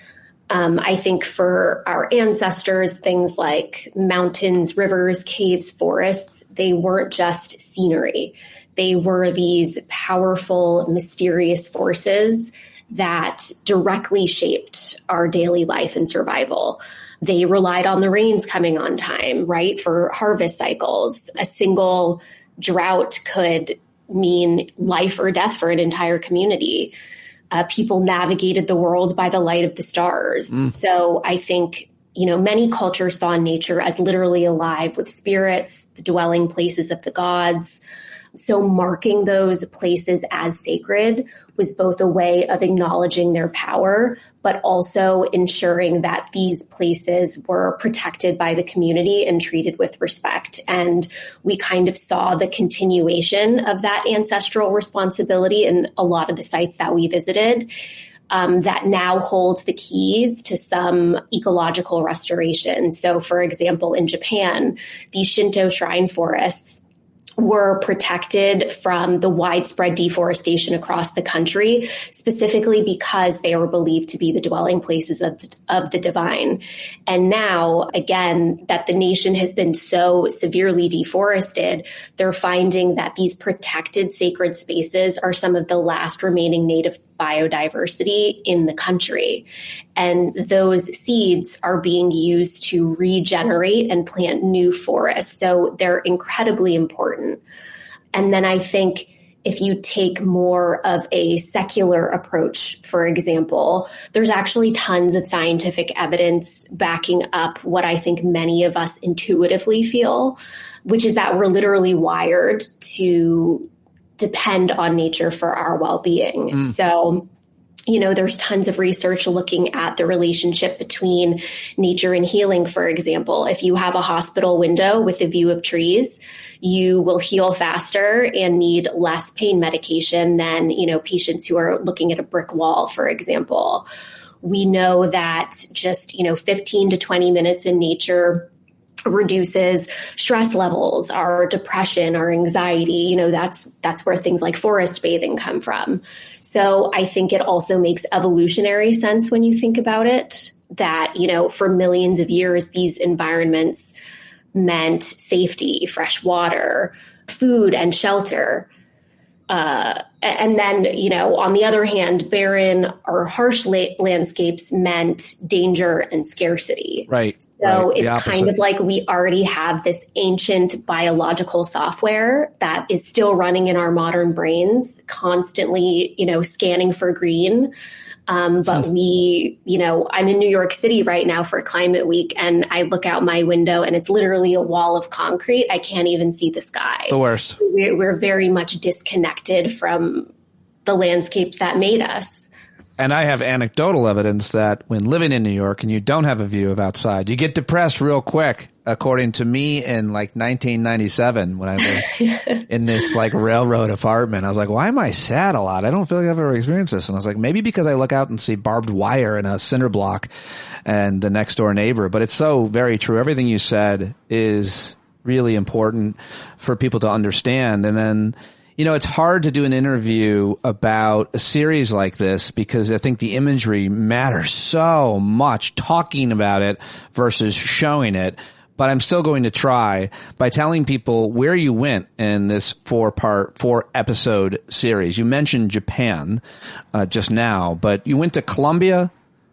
I think for our ancestors, things like mountains, rivers, caves, forests, they weren't just scenery. They were these powerful, mysterious forces that directly shaped our daily life and survival. They relied on the rains coming on time, right, for harvest cycles. A single drought could mean life or death for an entire community. People navigated the world by the light of the stars. So I think, many cultures saw nature as literally alive with spirits, the dwelling places of the gods. So marking those places as sacred was both a way of acknowledging their power, but also ensuring that these places were protected by the community and treated with respect. And we kind of saw the continuation of that ancestral responsibility in a lot of the sites that we visited. That now holds the keys to some ecological restoration. So, for example, in Japan, these Shinto shrine forests were protected from the widespread deforestation across the country, specifically because they were believed to be the dwelling places of the divine. And now, again, that the nation has been so severely deforested, they're finding that these protected sacred spaces are some of the last remaining native biodiversity in the country. And those seeds are being used to regenerate and plant new forests. So they're incredibly important. And then I think if you take more of a secular approach, for example, there's actually tons of scientific evidence backing up what I think many of us intuitively feel, which is that we're literally wired to depend on nature for our well-being. So, there's tons of research looking at the relationship between nature and healing, for example. If you have a hospital window with a view of trees, you will heal faster and need less pain medication than, patients who are looking at a brick wall, for example. We know that just, 15 to 20 minutes in nature reduces stress levels, our depression, our anxiety. That's where things like forest bathing come from. So I think it also makes evolutionary sense when you think about it, that, for millions of years, these environments meant safety, fresh water, food, and shelter. And then, on the other hand, barren or harsh landscapes meant danger and scarcity. Right. So it's kind of like we already have this ancient biological software that is still running in our modern brains, constantly, scanning for green. But I'm in New York City right now for Climate Week, and I look out my window and it's literally a wall of concrete. I can't even see the sky. The worst. We're very much disconnected from the landscapes that made us. And I have anecdotal evidence that when living in New York and you don't have a view of outside, you get depressed real quick. According to me, in 1997, when I lived in this railroad apartment, I was like, why am I sad a lot? I don't feel like I've ever experienced this. And I was like, maybe because I look out and see barbed wire in a cinder block and the next door neighbor. But it's so very true. Everything you said is really important for people to understand. And then, it's hard to do an interview about a series like this because I think the imagery matters so much, talking about it versus showing it. But I'm still going to try by telling people where you went in this 4-episode series. You mentioned Japan just now, but you went to Colombia,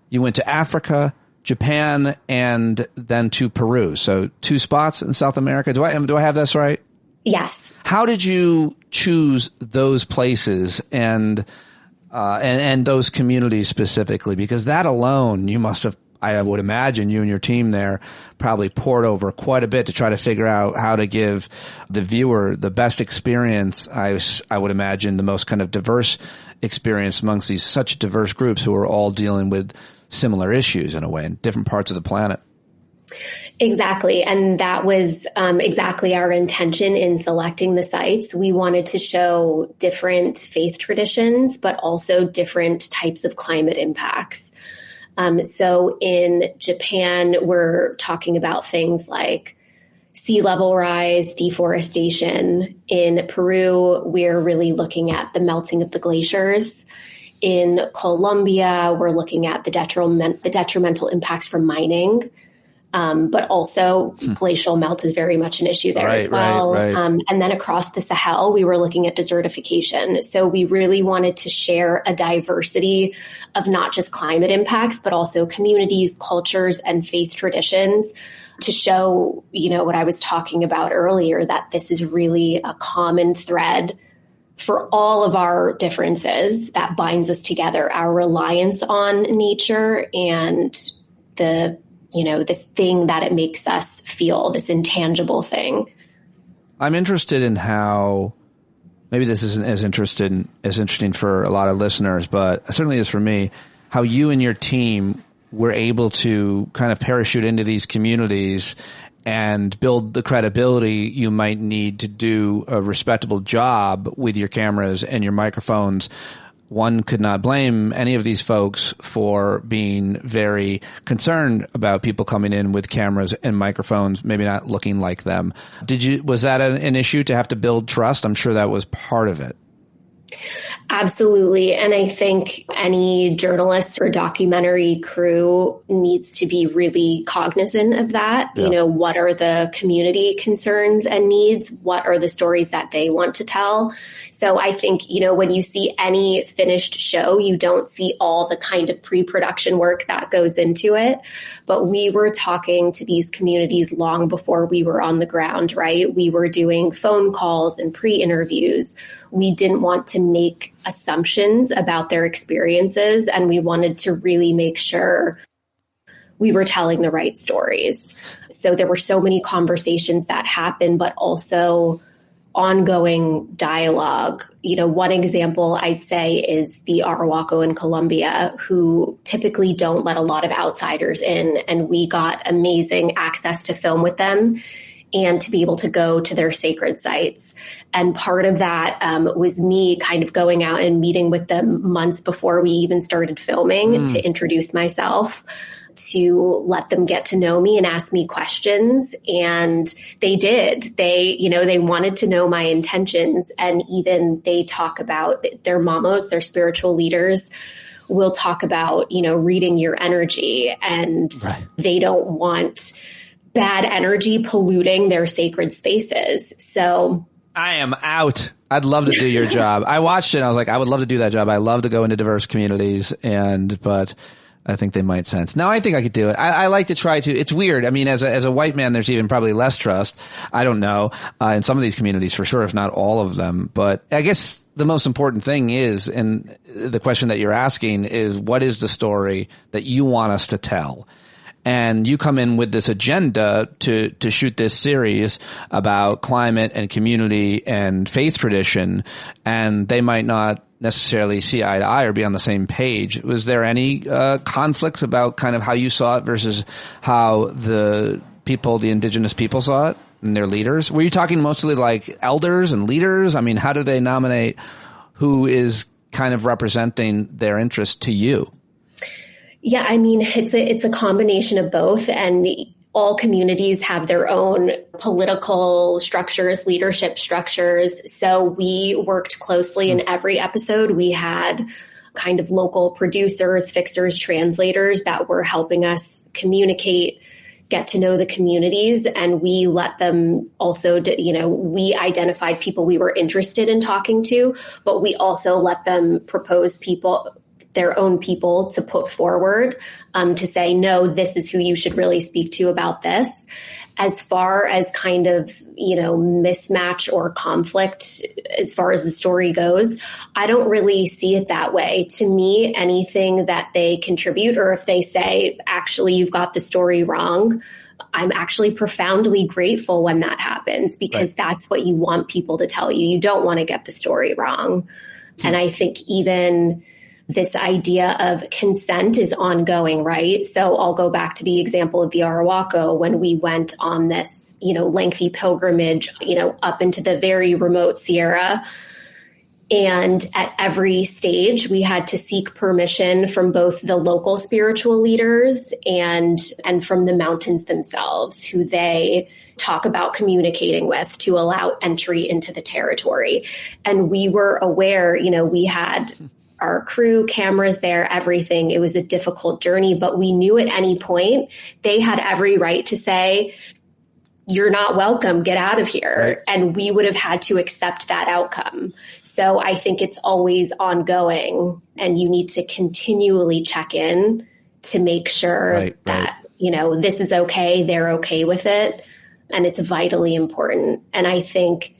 you went to Africa, Japan, and then to Peru. So 2 spots in South America. Do I have this right? Yes. How did you choose those places and those communities specifically? Because that alone, you must have, I would imagine you and your team there probably poured over quite a bit to try to figure out how to give the viewer the best experience. I would imagine the most kind of diverse experience amongst these such diverse groups who are all dealing with similar issues in a way in different parts of the planet. Exactly. And that was exactly our intention in selecting the sites. We wanted to show different faith traditions, but also different types of climate impacts. So in Japan, we're talking about things like sea level rise, deforestation. In Peru, we're really looking at the melting of the glaciers. In Colombia, we're looking at the detrimental impacts from mining. But also glacial melt is very much an issue there as well. Right. And then across the Sahel, we were looking at desertification. So we really wanted to share a diversity of not just climate impacts, but also communities, cultures, and faith traditions to show, what I was talking about earlier, that this is really a common thread for all of our differences that binds us together, our reliance on nature and this thing that it makes us feel, this intangible thing. I'm interested in how, maybe this isn't as interesting for a lot of listeners, but it certainly is for me, how you and your team were able to kind of parachute into these communities and build the credibility you might need to do a respectable job with your cameras and your microphones. One could not blame any of these folks for being very concerned about people coming in with cameras and microphones, maybe not looking like them. Was that an issue to have to build trust? I'm sure that was part of it. Absolutely. And I think any journalist or documentary crew needs to be really cognizant of that. Yeah. What are the community concerns and needs? What are the stories that they want to tell? So I think, when you see any finished show, you don't see all the kind of pre-production work that goes into it. But we were talking to these communities long before we were on the ground, right? We were doing phone calls and pre-interviews. We didn't want to make assumptions about their experiences, and we wanted to really make sure we were telling the right stories. So there were so many conversations that happened, but also ongoing dialogue. One example I'd say is the Arhuaco in Colombia, who typically don't let a lot of outsiders in, and we got amazing access to film with them and to be able to go to their sacred sites. And part of that was me kind of going out and meeting with them months before we even started filming to introduce myself, to let them get to know me and ask me questions. And they did. They wanted to know my intentions. And even they talk about their mamos, their spiritual leaders will talk about, reading your energy, and they don't want bad energy polluting their sacred spaces. So I am out. I'd love to do your job. I watched it and I was like, I would love to do that job. I love to go into diverse communities, but I think they might sense. Now, I think I could do it. I like to try to. It's weird. I mean, as a white man, there's even probably less trust. I don't know. In some of these communities, for sure, if not all of them. But I guess the most important thing is, and the question that you're asking is, what is the story that you want us to tell? And you come in with this agenda to shoot this series about climate and community and faith tradition, and they might not necessarily see eye to eye or be on the same page. Was there any conflicts about kind of how you saw it versus how the indigenous people saw it and their leaders? Were you talking mostly like elders and leaders? I mean, how do they nominate who is kind of representing their interest to you? Yeah, I mean, it's a combination of both, and all communities have their own political structures, leadership structures. So we worked closely in every episode. We had kind of local producers, fixers, translators that were helping us communicate, get to know the communities, and we let them also, we identified people we were interested in talking to, but we also let them propose their own people to put forward, to say, no, this is who you should really speak to about this. As far as kind of, mismatch or conflict, as far as the story goes, I don't really see it that way. To me, anything that they contribute, or if they say, actually, you've got the story wrong, I'm actually profoundly grateful when that happens, because that's what you want people to tell you. You don't want to get the story wrong. And I think even this idea of consent is ongoing, right? So I'll go back to the example of the Arhuaco when we went on this, lengthy pilgrimage, up into the very remote Sierra. And at every stage, we had to seek permission from both the local spiritual leaders and from the mountains themselves, who they talk about communicating with to allow entry into the territory. And we were aware, we had our crew, cameras there, everything. It was a difficult journey, but we knew at any point they had every right to say, you're not welcome, get out of here. Right. And we would have had to accept that outcome. So I think it's always ongoing, and you need to continually check in to make sure that, this is okay, they're okay with it. And it's vitally important. And I think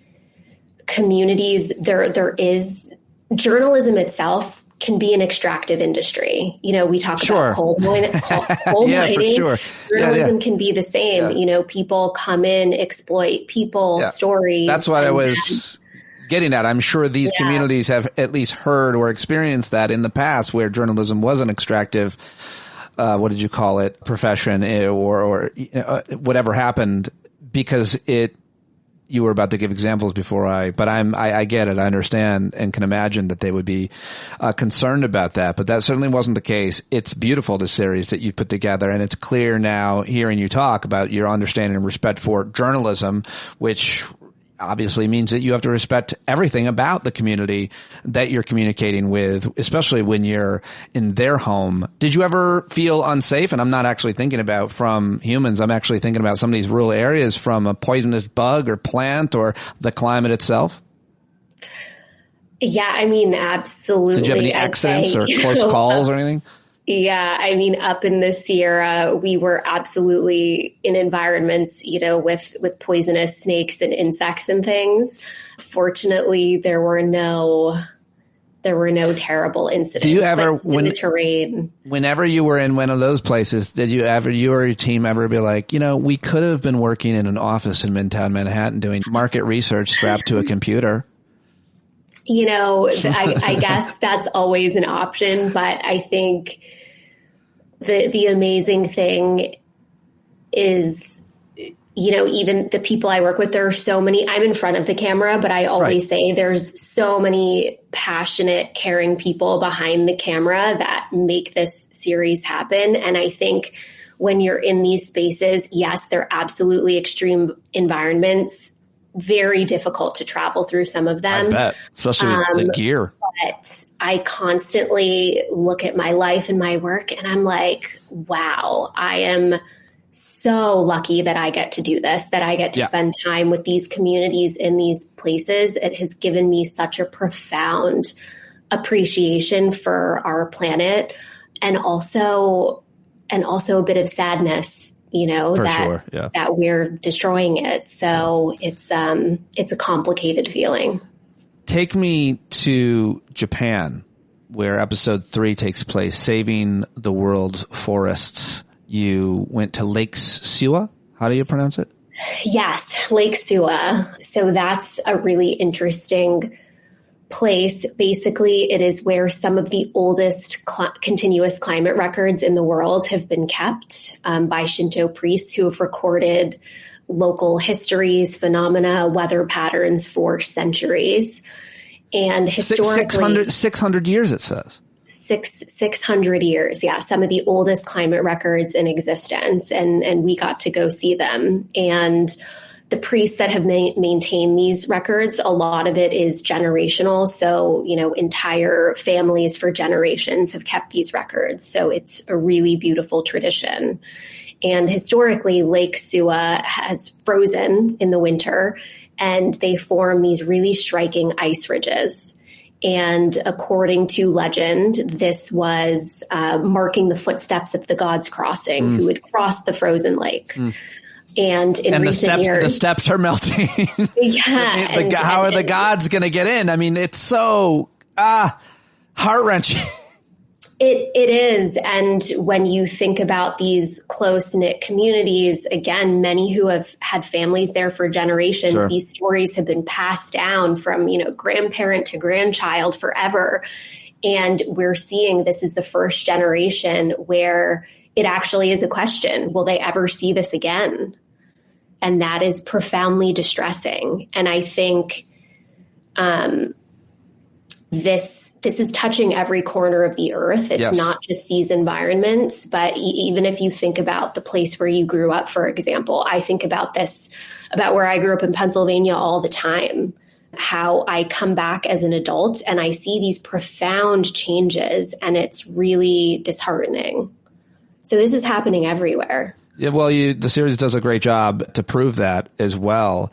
communities, there is journalism itself can be an extractive industry. We talk about coal mining. For sure. Journalism can be the same. People come in, exploit people, stories. That's what I was getting at. I'm sure these communities have at least heard or experienced that in the past, where journalism was an extractive, what did you call it, profession, or whatever happened, because you were about to give examples before but I get it. I understand and can imagine that they would be concerned about that, but that certainly wasn't the case. It's beautiful, the series that you put together, and it's clear now hearing you talk about your understanding and respect for journalism, which obviously means that you have to respect everything about the community that you're communicating with, especially when you're in their home. Did you ever feel unsafe? And I'm not actually thinking about from humans. I'm actually thinking about some of these rural areas, from a poisonous bug or plant or the climate itself. Yeah, I mean, absolutely. Did you have any accidents or close calls or anything? Yeah, I mean, up in the Sierra, we were absolutely in environments, with poisonous snakes and insects and things. Fortunately, there were no terrible incidents. Do you ever, in the terrain? Whenever you were in one of those places, did you or your team ever be like, we could have been working in an office in Midtown Manhattan doing market research strapped to a computer? I guess that's always an option, but I think the amazing thing is even the people I work with, there are so many, I'm in front of the camera, but I always say there's so many passionate, caring people behind the camera that make this series happen. And I think when you're in these spaces, yes, they're absolutely extreme environments, very difficult to travel through some of them. I bet, especially with the gear. But I constantly look at my life and my work and I'm like, wow, I am so lucky that I get to do this, that I get to spend time with these communities in these places. It has given me such a profound appreciation for our planet, and also a bit of sadness, that we're destroying it. So it's a complicated feeling. Take me to Japan, where episode 3 takes place, Saving the World's Forests. You went to Lake Suwa. How do you pronounce it? Yes, Lake Suwa. So that's a really interesting place. Basically, it is where some of the oldest continuous climate records in the world have been kept by Shinto priests who have recorded local histories, phenomena, weather patterns for centuries. And historically, 600 years, it says. 600 years. Yeah. Some of the oldest climate records in existence. And we got to go see them. And the priests that have maintained these records, a lot of it is generational. So, entire families for generations have kept these records. So it's a really beautiful tradition. And historically, Lake Suwa has frozen in the winter, and they form these really striking ice ridges. And according to legend, this was marking the footsteps of the gods crossing, who would cross the frozen lake. And in recent years, the steps are melting. Yeah. How are the gods going to get in? I mean, it's so heart-wrenching. It is. And when you think about these close-knit communities, again, many who have had families there for generations, these stories have been passed down from, grandparent to grandchild forever. And we're seeing this is the first generation where it actually is a question. Will they ever see this again? And that is profoundly distressing. And I think this is touching every corner of the earth. It's not just these environments, but even if you think about the place where you grew up, for example, I think about where I grew up in Pennsylvania all the time, how I come back as an adult and I see these profound changes, and it's really disheartening. So this is happening everywhere. Yeah, well, the series does a great job to prove that as well.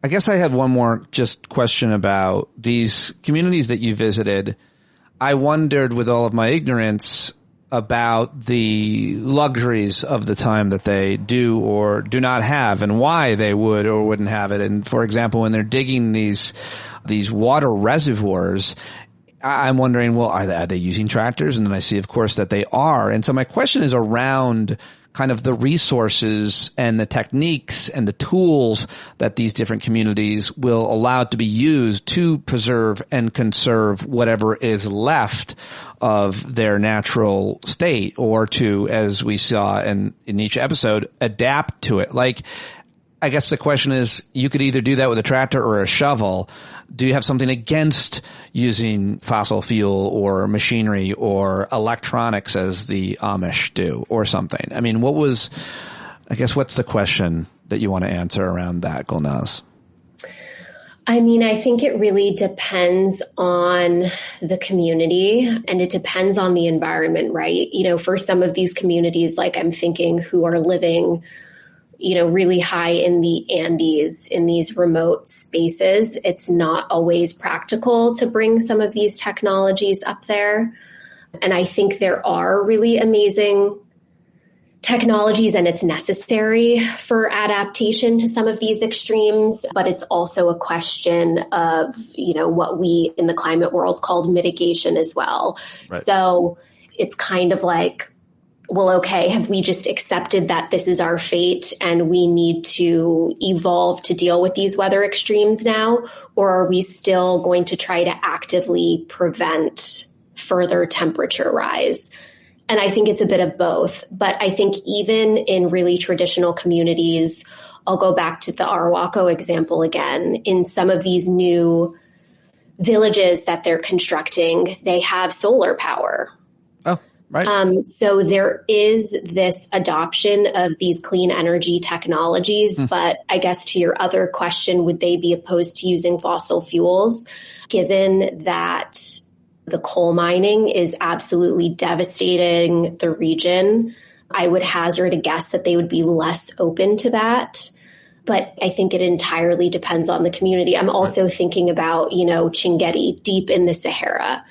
I guess I had one more just question about these communities that you visited. I wondered, with all of my ignorance, about the luxuries of the time that they do or do not have, and why they would or wouldn't have it. And for example, when they're digging these water reservoirs, I'm wondering, well, are they using tractors? And then I see, of course, that they are. And so my question is around kind of the resources and the techniques and the tools that these different communities will allow to be used to preserve and conserve whatever is left of their natural state, or to, as we saw in each episode, adapt to it. Like, I guess the question is, you could either do that with a tractor or a shovel. Do you have something against using fossil fuel or machinery or electronics as the Amish do, or something? I mean, what's the question that you want to answer around that, Gulnaz? I mean, I think it really depends on the community, and it depends on the environment, right? For some of these communities, like I'm thinking, who are living really high in the Andes, in these remote spaces, it's not always practical to bring some of these technologies up there. And I think there are really amazing technologies, and it's necessary for adaptation to some of these extremes. But it's also a question of, what we in the climate world called mitigation as well. Right. So it's kind of like, well, okay, have we just accepted that this is our fate and we need to evolve to deal with these weather extremes now? Or are we still going to try to actively prevent further temperature rise? And I think it's a bit of both. But I think even in really traditional communities, I'll go back to the Arhuaco example again. In some of these new villages that they're constructing, they have solar power. Oh, right. So there is this adoption of these clean energy technologies. But I guess to your other question, would they be opposed to using fossil fuels? Given that the coal mining is absolutely devastating the region, I would hazard a guess that they would be less open to that. But I think it entirely depends on the community. I'm also thinking about, Chinguetti, deep in the Sahara.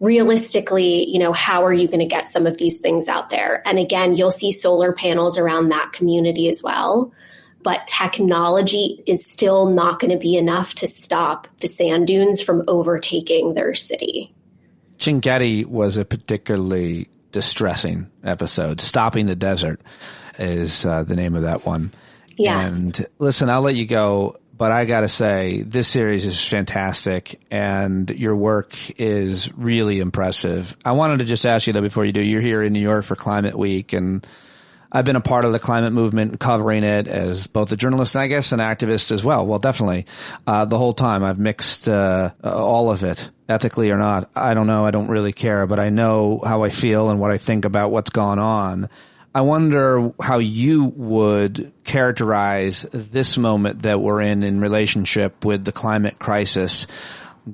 Realistically, how are you going to get some of these things out there? And again, you'll see solar panels around that community as well. But technology is still not going to be enough to stop the sand dunes from overtaking their city. Chinguetti was a particularly distressing episode. Stopping the Desert is the name of that one. Yes. And listen, I'll let you go, but I got to say, this series is fantastic and your work is really impressive. I wanted to just ask you, though, before you do, you're here in New York for Climate Week, and I've been a part of the climate movement, covering it as both a journalist and I guess an activist as well. Well, definitely. The whole time I've mixed all of it, ethically or not. I don't know. I don't really care, but I know how I feel and what I think about what's gone on. I wonder how you would characterize this moment that we're in relationship with the climate crisis,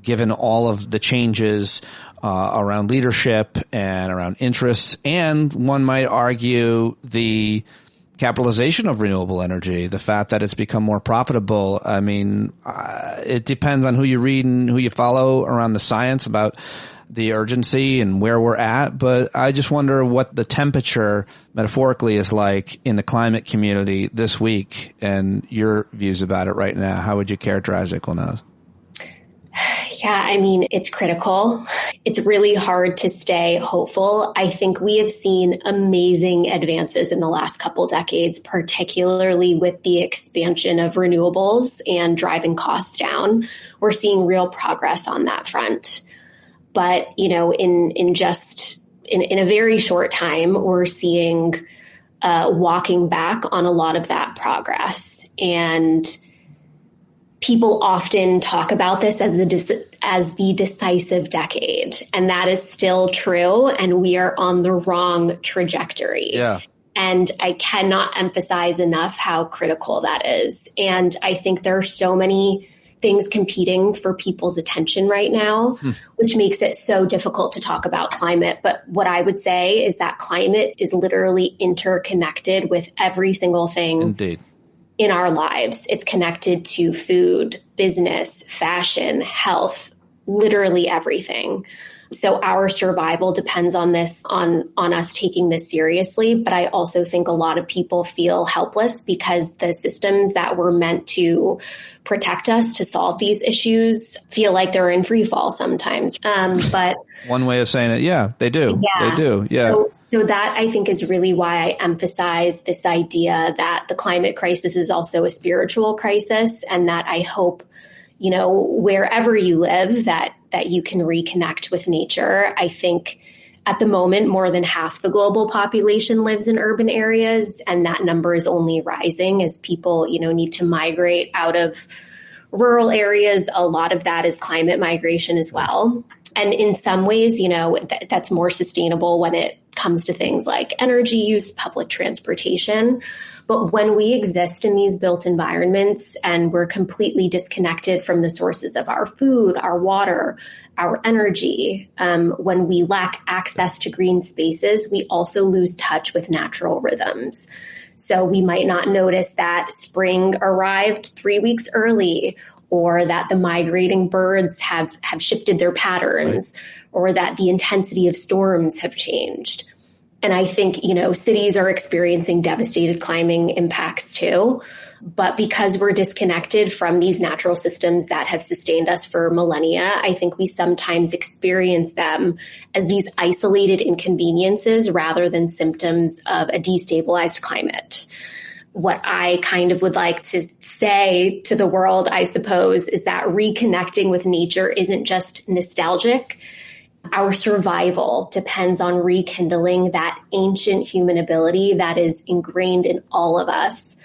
given all of the changes around leadership and around interests, and one might argue the capitalization of renewable energy, the fact that it's become more profitable. I mean, it depends on who you read and who you follow around the science about the urgency and where we're at. But I just wonder what the temperature metaphorically is like in the climate community this week and your views about it right now. How would you characterize it, Gulnaz? Yeah, I mean, it's critical. It's really hard to stay hopeful. I think we have seen amazing advances in the last couple decades, particularly with the expansion of renewables and driving costs down. We're seeing real progress on that front. But, in a very short time, we're seeing walking back on a lot of that progress. And people often talk about this as the decisive decade. And that is still true. And we are on the wrong trajectory. Yeah. And I cannot emphasize enough how critical that is. And I think there are so many things competing for people's attention right now, which makes it so difficult to talk about climate. But what I would say is that climate is literally interconnected with every single thing Indeed. in our lives. It's connected to food, business, fashion, health, literally everything. So our survival depends on this, on us taking this seriously. But I also think a lot of people feel helpless because the systems that were meant to protect us, to solve these issues, feel like they're in free fall sometimes. But one way of saying it, yeah, they do. Yeah. They do. Yeah. So that I think is really why I emphasize this idea that the climate crisis is also a spiritual crisis, and that I hope, wherever you live, that you can reconnect with nature. I think at the moment, more than half the global population lives in urban areas, and that number is only rising as people, need to migrate out of rural areas. A lot of that is climate migration as well. And in some ways, that's more sustainable when it comes to things like energy use, public transportation. But when we exist in these built environments and we're completely disconnected from the sources of our food, our water, our energy, when we lack access to green spaces, we also lose touch with natural rhythms. So we might not notice that spring arrived 3 weeks early, or that the migrating birds have shifted their patterns, right, or that the intensity of storms have changed. And I think, cities are experiencing devastated climate impacts too. But because we're disconnected from these natural systems that have sustained us for millennia, I think we sometimes experience them as these isolated inconveniences rather than symptoms of a destabilized climate. What I kind of would like to say to the world, I suppose, is that reconnecting with nature isn't just nostalgic. Our survival depends on rekindling that ancient human ability that is ingrained in all of us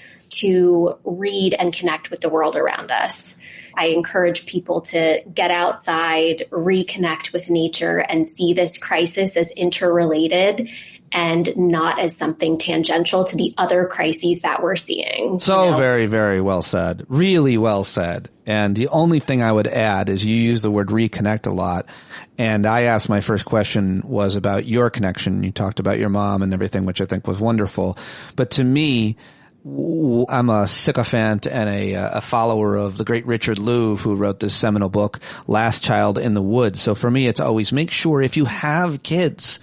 to read and connect with the world around us. I encourage people to get outside, reconnect with nature, and see this crisis as interrelated and not as something tangential to the other crises that we're seeing. So very, very well said. Really well said. And the only thing I would add is you use the word reconnect a lot. And I asked my first question was about your connection. You talked about your mom and everything, which I think was wonderful. But to me, I'm a sycophant and a follower of the great Richard Louv, who wrote this seminal book, Last Child in the Woods. So for me, it's always make sure if you have kids,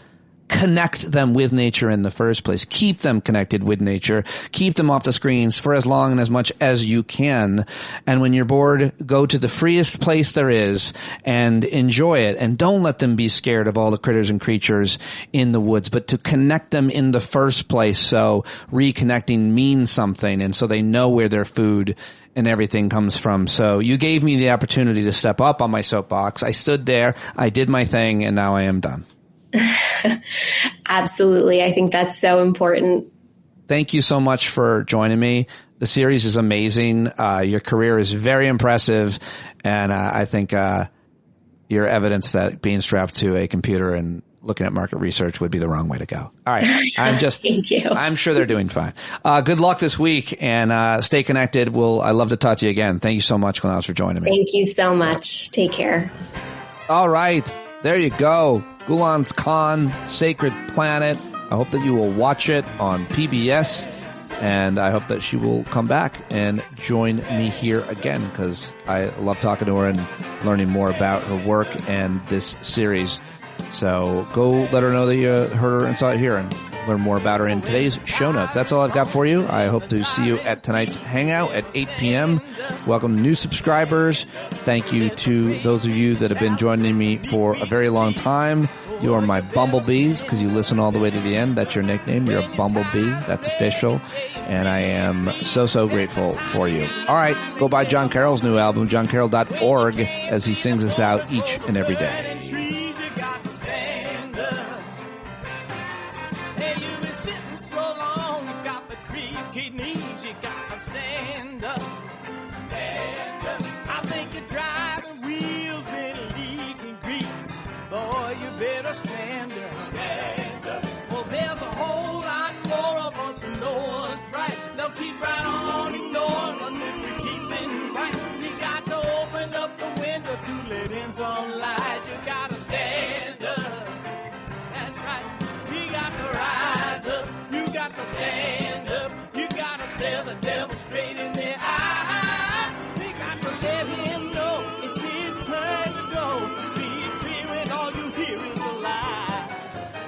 connect them with nature in the first place. Keep them connected with nature. Keep them off the screens for as long and as much as you can. And when you're bored, go to the freest place there is and enjoy it. And don't let them be scared of all the critters and creatures in the woods, but to connect them in the first place. So reconnecting means something, and so they know where their food and everything comes from. So you gave me the opportunity to step up on my soapbox. I stood there, I did my thing, and now I am done. Absolutely. I think that's so important. Thank you so much for joining me. The series is amazing. Your career is very impressive. And I think you're evidence that being strapped to a computer and looking at market research would be the wrong way to go. All right. Thank you. I'm sure they're doing fine. Good luck this week, and stay connected. I'd love to talk to you again. Thank you so much, Gulnaz, for joining me. Thank you so much. Take care. All right. There you go. Gulnaz Khan, Sacred Planet. I hope that you will watch it on PBS, and I hope that she will come back and join me here again, because I love talking to her and learning more about her work and this series. So go let her know that you heard her and saw it here, and learn more about her in today's show notes. That's all I've got for you. I hope to see you at tonight's Hangout at 8 p.m. Welcome to new subscribers. Thank you to those of you that have been joining me for a very long time. You are my bumblebees because you listen all the way to the end. That's your nickname. You're a bumblebee. That's official. And I am so, so grateful for you. All right. Go buy John Carroll's new album, johncarroll.org, as he sings us out each and every day. To let in some light, you gotta stand up. That's right. You got to rise up. You got to stand up. You gotta stare the devil straight in the eye. We got to let him know it's his turn to go. See it clear and all you hear is a lie.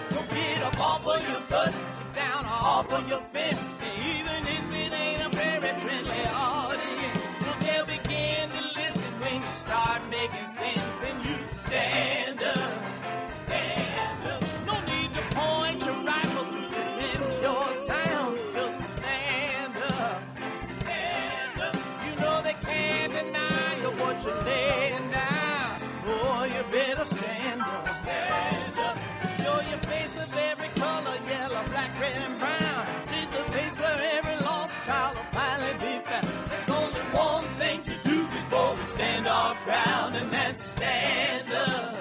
So get up off of your butt, get down off of your fence. Even if it ain't a very friendly audience, well, they'll begin to listen when you start making sense, and you stand up, stand up. No need to point your rifle to defend your town, just stand up, stand up. You know they can't deny you what you're laying down. Oh, you better stand up, stand up. Show your face of every color, yellow, black, red, and brown. She's the place where every lost child will finally be found. There's only one thing to do before we stand our ground, and that's stand up,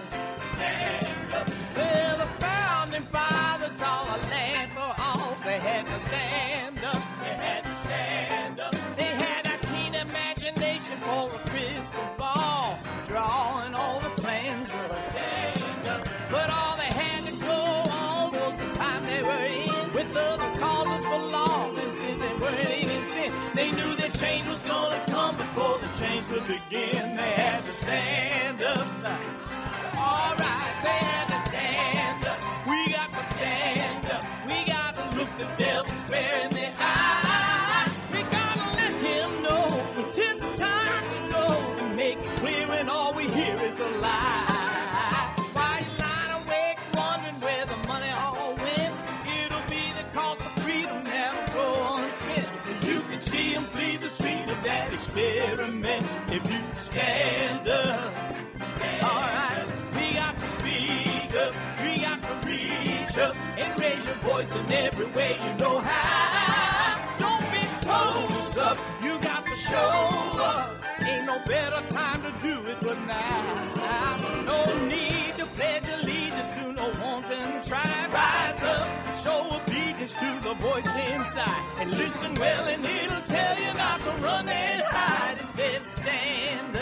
stand up. Well, the founding fathers saw a land for all. They had to stand up, they had to stand up. They had a keen imagination for a crystal ball, drawing all the plans of stand up. But all they had to go on was the time they were in, with other causes for laws, and since they weren't even sin, they knew that change was gonna come before the change could begin. They had to stand up. All right, they had to stand up. We got to stand up. We got to look the devil square in the eye. We gotta let him know it's his time to go, and make it clear when all we hear is a lie. Why you lying awake wondering where the money all went? It'll be the cost of freedom that'll go unspent. You can see him flee the scene of that experiment if you stand up. All right, we got to speak up, we got to reach up, and raise your voice in every way you know how. Don't be told show up. Ain't no better time to do it but now. No need to pledge allegiance to no wanton tribe. Rise up and show obedience to the voice inside. And listen well and it'll tell you not to run and hide. It says stand